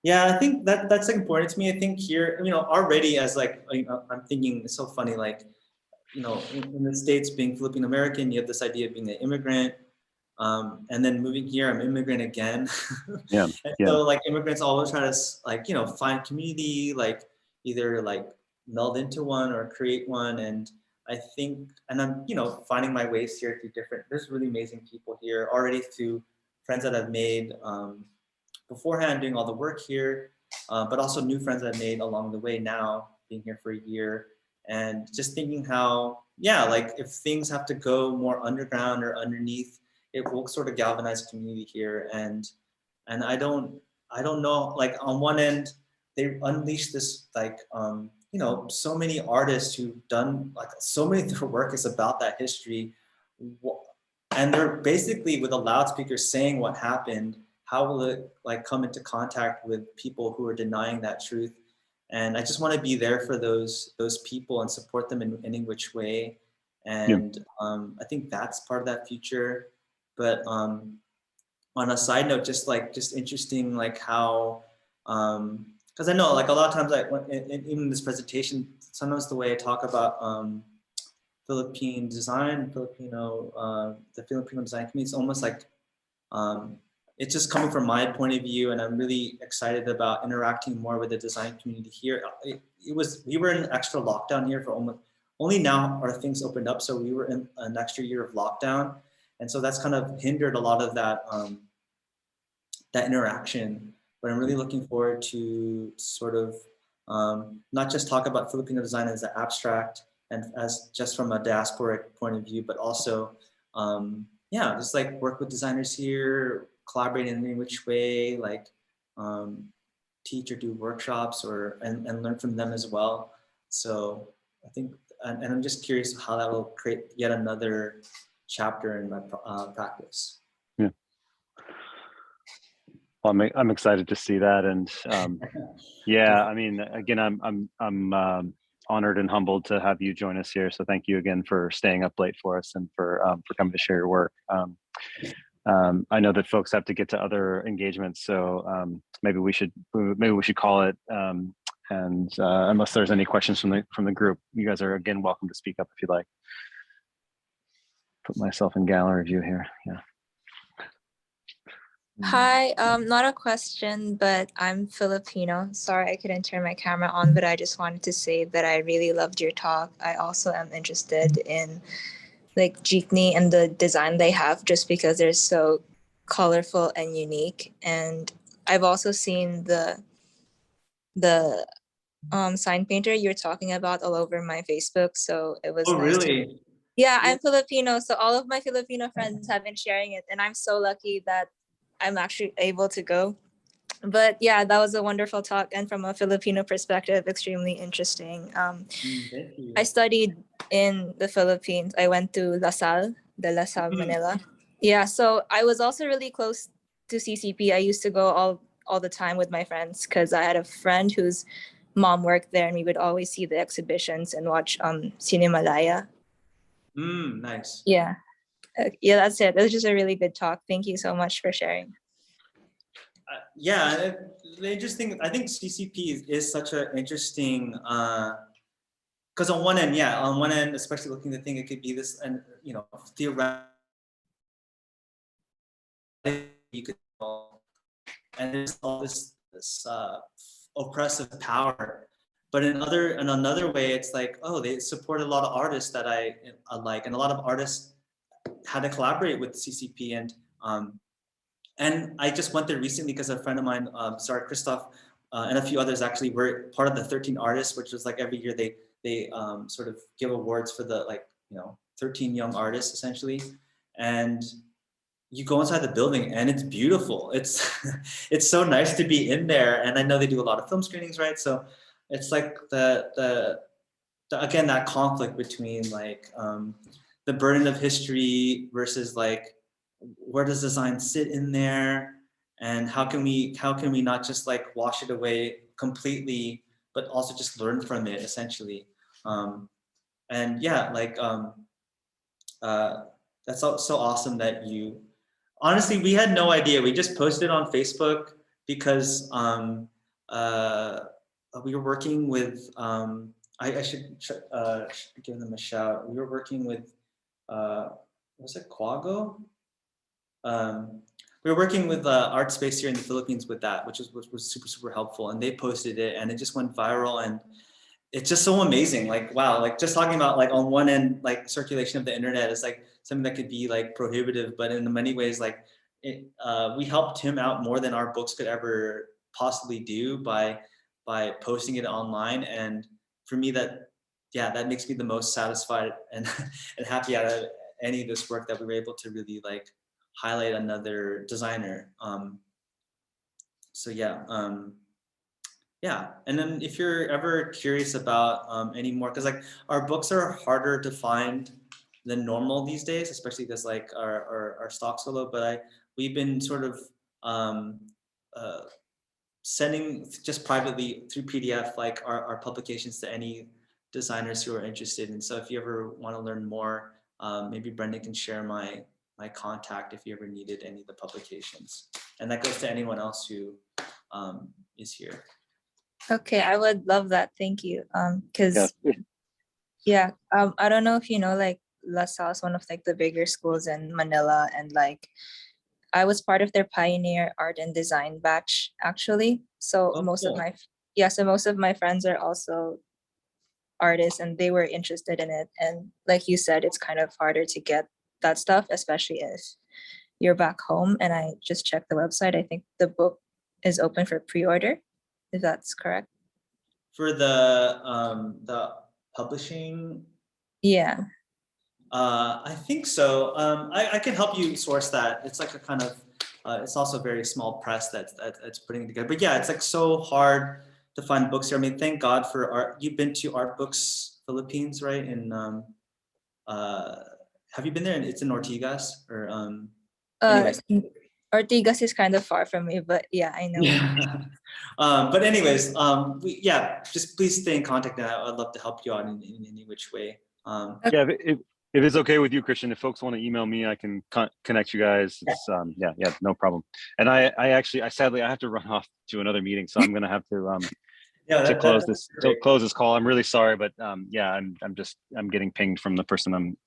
I think that's important to me. I think here, already as like, I'm thinking it's so funny, like, in the States being Filipino-American, you have this idea of being an immigrant. And then moving here, I'm immigrant again. So like immigrants always try to like, find community, like either like meld into one or create one. And I think, and I'm, finding my ways here through there's really amazing people here already through friends that I've made beforehand doing all the work here, but also new friends I've made along the way now being here for a year. And just thinking how, like if things have to go more underground or underneath, it will sort of galvanize community here. And I don't know, like on one end, they unleash this like, so many artists who've done like so many of their work is about that history. And they're basically with a loudspeaker saying what happened, how will it like come into contact with people who are denying that truth? And I just want to be there for those people and support them in any which way. And I think that's part of that future. But on a side note, just interesting, like how, because I know like a lot of times, even in this presentation, sometimes the way I talk about Philippine design, the Filipino design community. It's almost like it's just coming from my point of view, and I'm really excited about interacting more with the design community here. We were in extra lockdown here for only now are things opened up, so we were in an extra year of lockdown, and so that's kind of hindered a lot of that that interaction. But I'm really looking forward to sort of not just talk about Filipino design as an abstract and as just from a diasporic point of view, but also yeah, just like work with designers here, collaborate in any which way, like teach or do workshops and learn from them as well. So I think, and I'm just curious how that will create yet another chapter in my practice. Yeah. Well, I'm excited to see that, and yeah, I mean, again, I'm honored and humbled to have you join us here. So thank you again for staying up late for us and for coming to share your work. I know that folks have to get to other engagements, so maybe we should call it. And unless there's any questions from the group, you guys are again welcome to speak up if you'd like. Put myself in gallery view here. Yeah. Hi, not a question, but I'm Filipino. Sorry I couldn't turn my camera on, but I just wanted to say that I really loved your talk. I also am interested in like jeepney and the design they have just because they're so colorful and unique. And I've also seen the sign painter you're talking about all over my Facebook. So it was nice. Really? Yeah, I'm Filipino, so all of my Filipino friends have been sharing it, and I'm so lucky that I'm actually able to go. But yeah, that was a wonderful talk, and from a Filipino perspective, extremely interesting. Thank you. I studied in the Philippines. I went to the La Salle, Manila. Yeah, so I was also really close to CCP. I used to go all the time with my friends because I had a friend whose mom worked there, and we would always see the exhibitions and watch Cinemalaya. Nice. Yeah. Yeah, that's it. It was just a really good talk. Thank you so much for sharing. Yeah, the interesting, I think CCP is such an interesting, because on one end, especially looking at the thing, it could be this, and theoretically, you could, and there's all this oppressive power. But in another way, it's like, oh, they support a lot of artists that I like, and a lot of artists had to collaborate with CCP, and I just went there recently because a friend of mine, Kristian, and a few others actually were part of the 13 artists, which was like every year they sort of give awards for the 13 young artists essentially, and you go inside the building and it's beautiful. It's it's so nice to be in there, and I know they do a lot of film screenings, right? So it's like the again, that conflict between like the burden of history versus like where does design sit in there, and how can we not just like wash it away completely, but also just learn from it essentially. And yeah, like that's so awesome that you. Honestly, we had no idea. We just posted on Facebook because we were working with. I should give them a shout. We were working with. Was it Quago? We were working with Art Space here in the Philippines with that, which was super helpful, and they posted it, and it just went viral, and it's just so amazing. Like, wow, like just talking about like on one end, like circulation of the internet is like something that could be like prohibitive, but in many ways, like we helped him out more than our books could ever possibly do by posting it online. And for me, that makes me the most satisfied and and happy out of any of this work that we were able to really like highlight another designer. So yeah. Yeah, and then if you're ever curious about any more, because like our books are harder to find than normal these days, especially because like our stock's so low. But we've been sort of sending just privately through PDF like our publications to any designers who are interested. And so if you ever want to learn more, maybe Brendan can share my contact if you ever needed any of the publications. And that goes to anyone else who is here. Okay, I would love that. Thank you. Because Yeah. I don't know if you know, like La Salle is one of like the bigger schools in Manila, and like I was part of their pioneer art and design batch actually. So Oh, most of cool. my friends are also artists, and they were interested in it. And like you said, it's kind of harder to get that stuff, especially if you're back home. And I just checked the website. I think the book is open for pre-order, if that's correct. For the publishing, Yeah. I think so. I can help you source that. It's like a kind of, it's also a very small press that's putting it together. But yeah, it's like so hard to find books here. I mean, thank God for art. You've been to Art Books Philippines, right? And have you been there? It's in Ortigas or Uh, anyways. Ortigas is kind of far from me, but yeah, I know. Yeah. But anyways, yeah, just please stay in contact. And I'd love to help you out in any which way. Yeah, if it's okay with you, Kristian, if folks want to email me, I can connect you guys. It's yeah, no problem. And I sadly I have to run off to another meeting, so I'm gonna have to Yeah, to close great. this call. I'm really sorry, but yeah, I'm getting pinged from the person I'm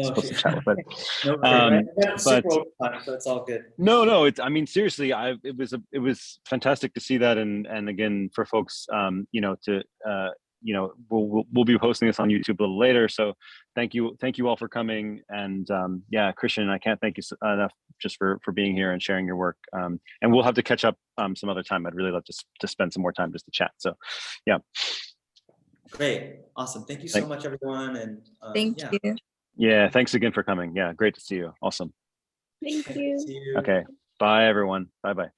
supposed to chat with. But No worries, right? but Super overtime, so it's all good. no, it's, I mean, seriously, it was fantastic to see that. And again, for folks, you know, to, you know, we'll be posting this on YouTube a little later. So thank you all for coming. And yeah, Kristian, I can't thank you enough just for being here and sharing your work. And we'll have to catch up some other time. I'd really love to spend some more time just to chat. So yeah. Great, awesome. Thank you so much, everyone. And Thank yeah. you. Yeah, thanks again for coming. Yeah, great to see you. Awesome. Thank you. See you. Okay, bye everyone. Bye.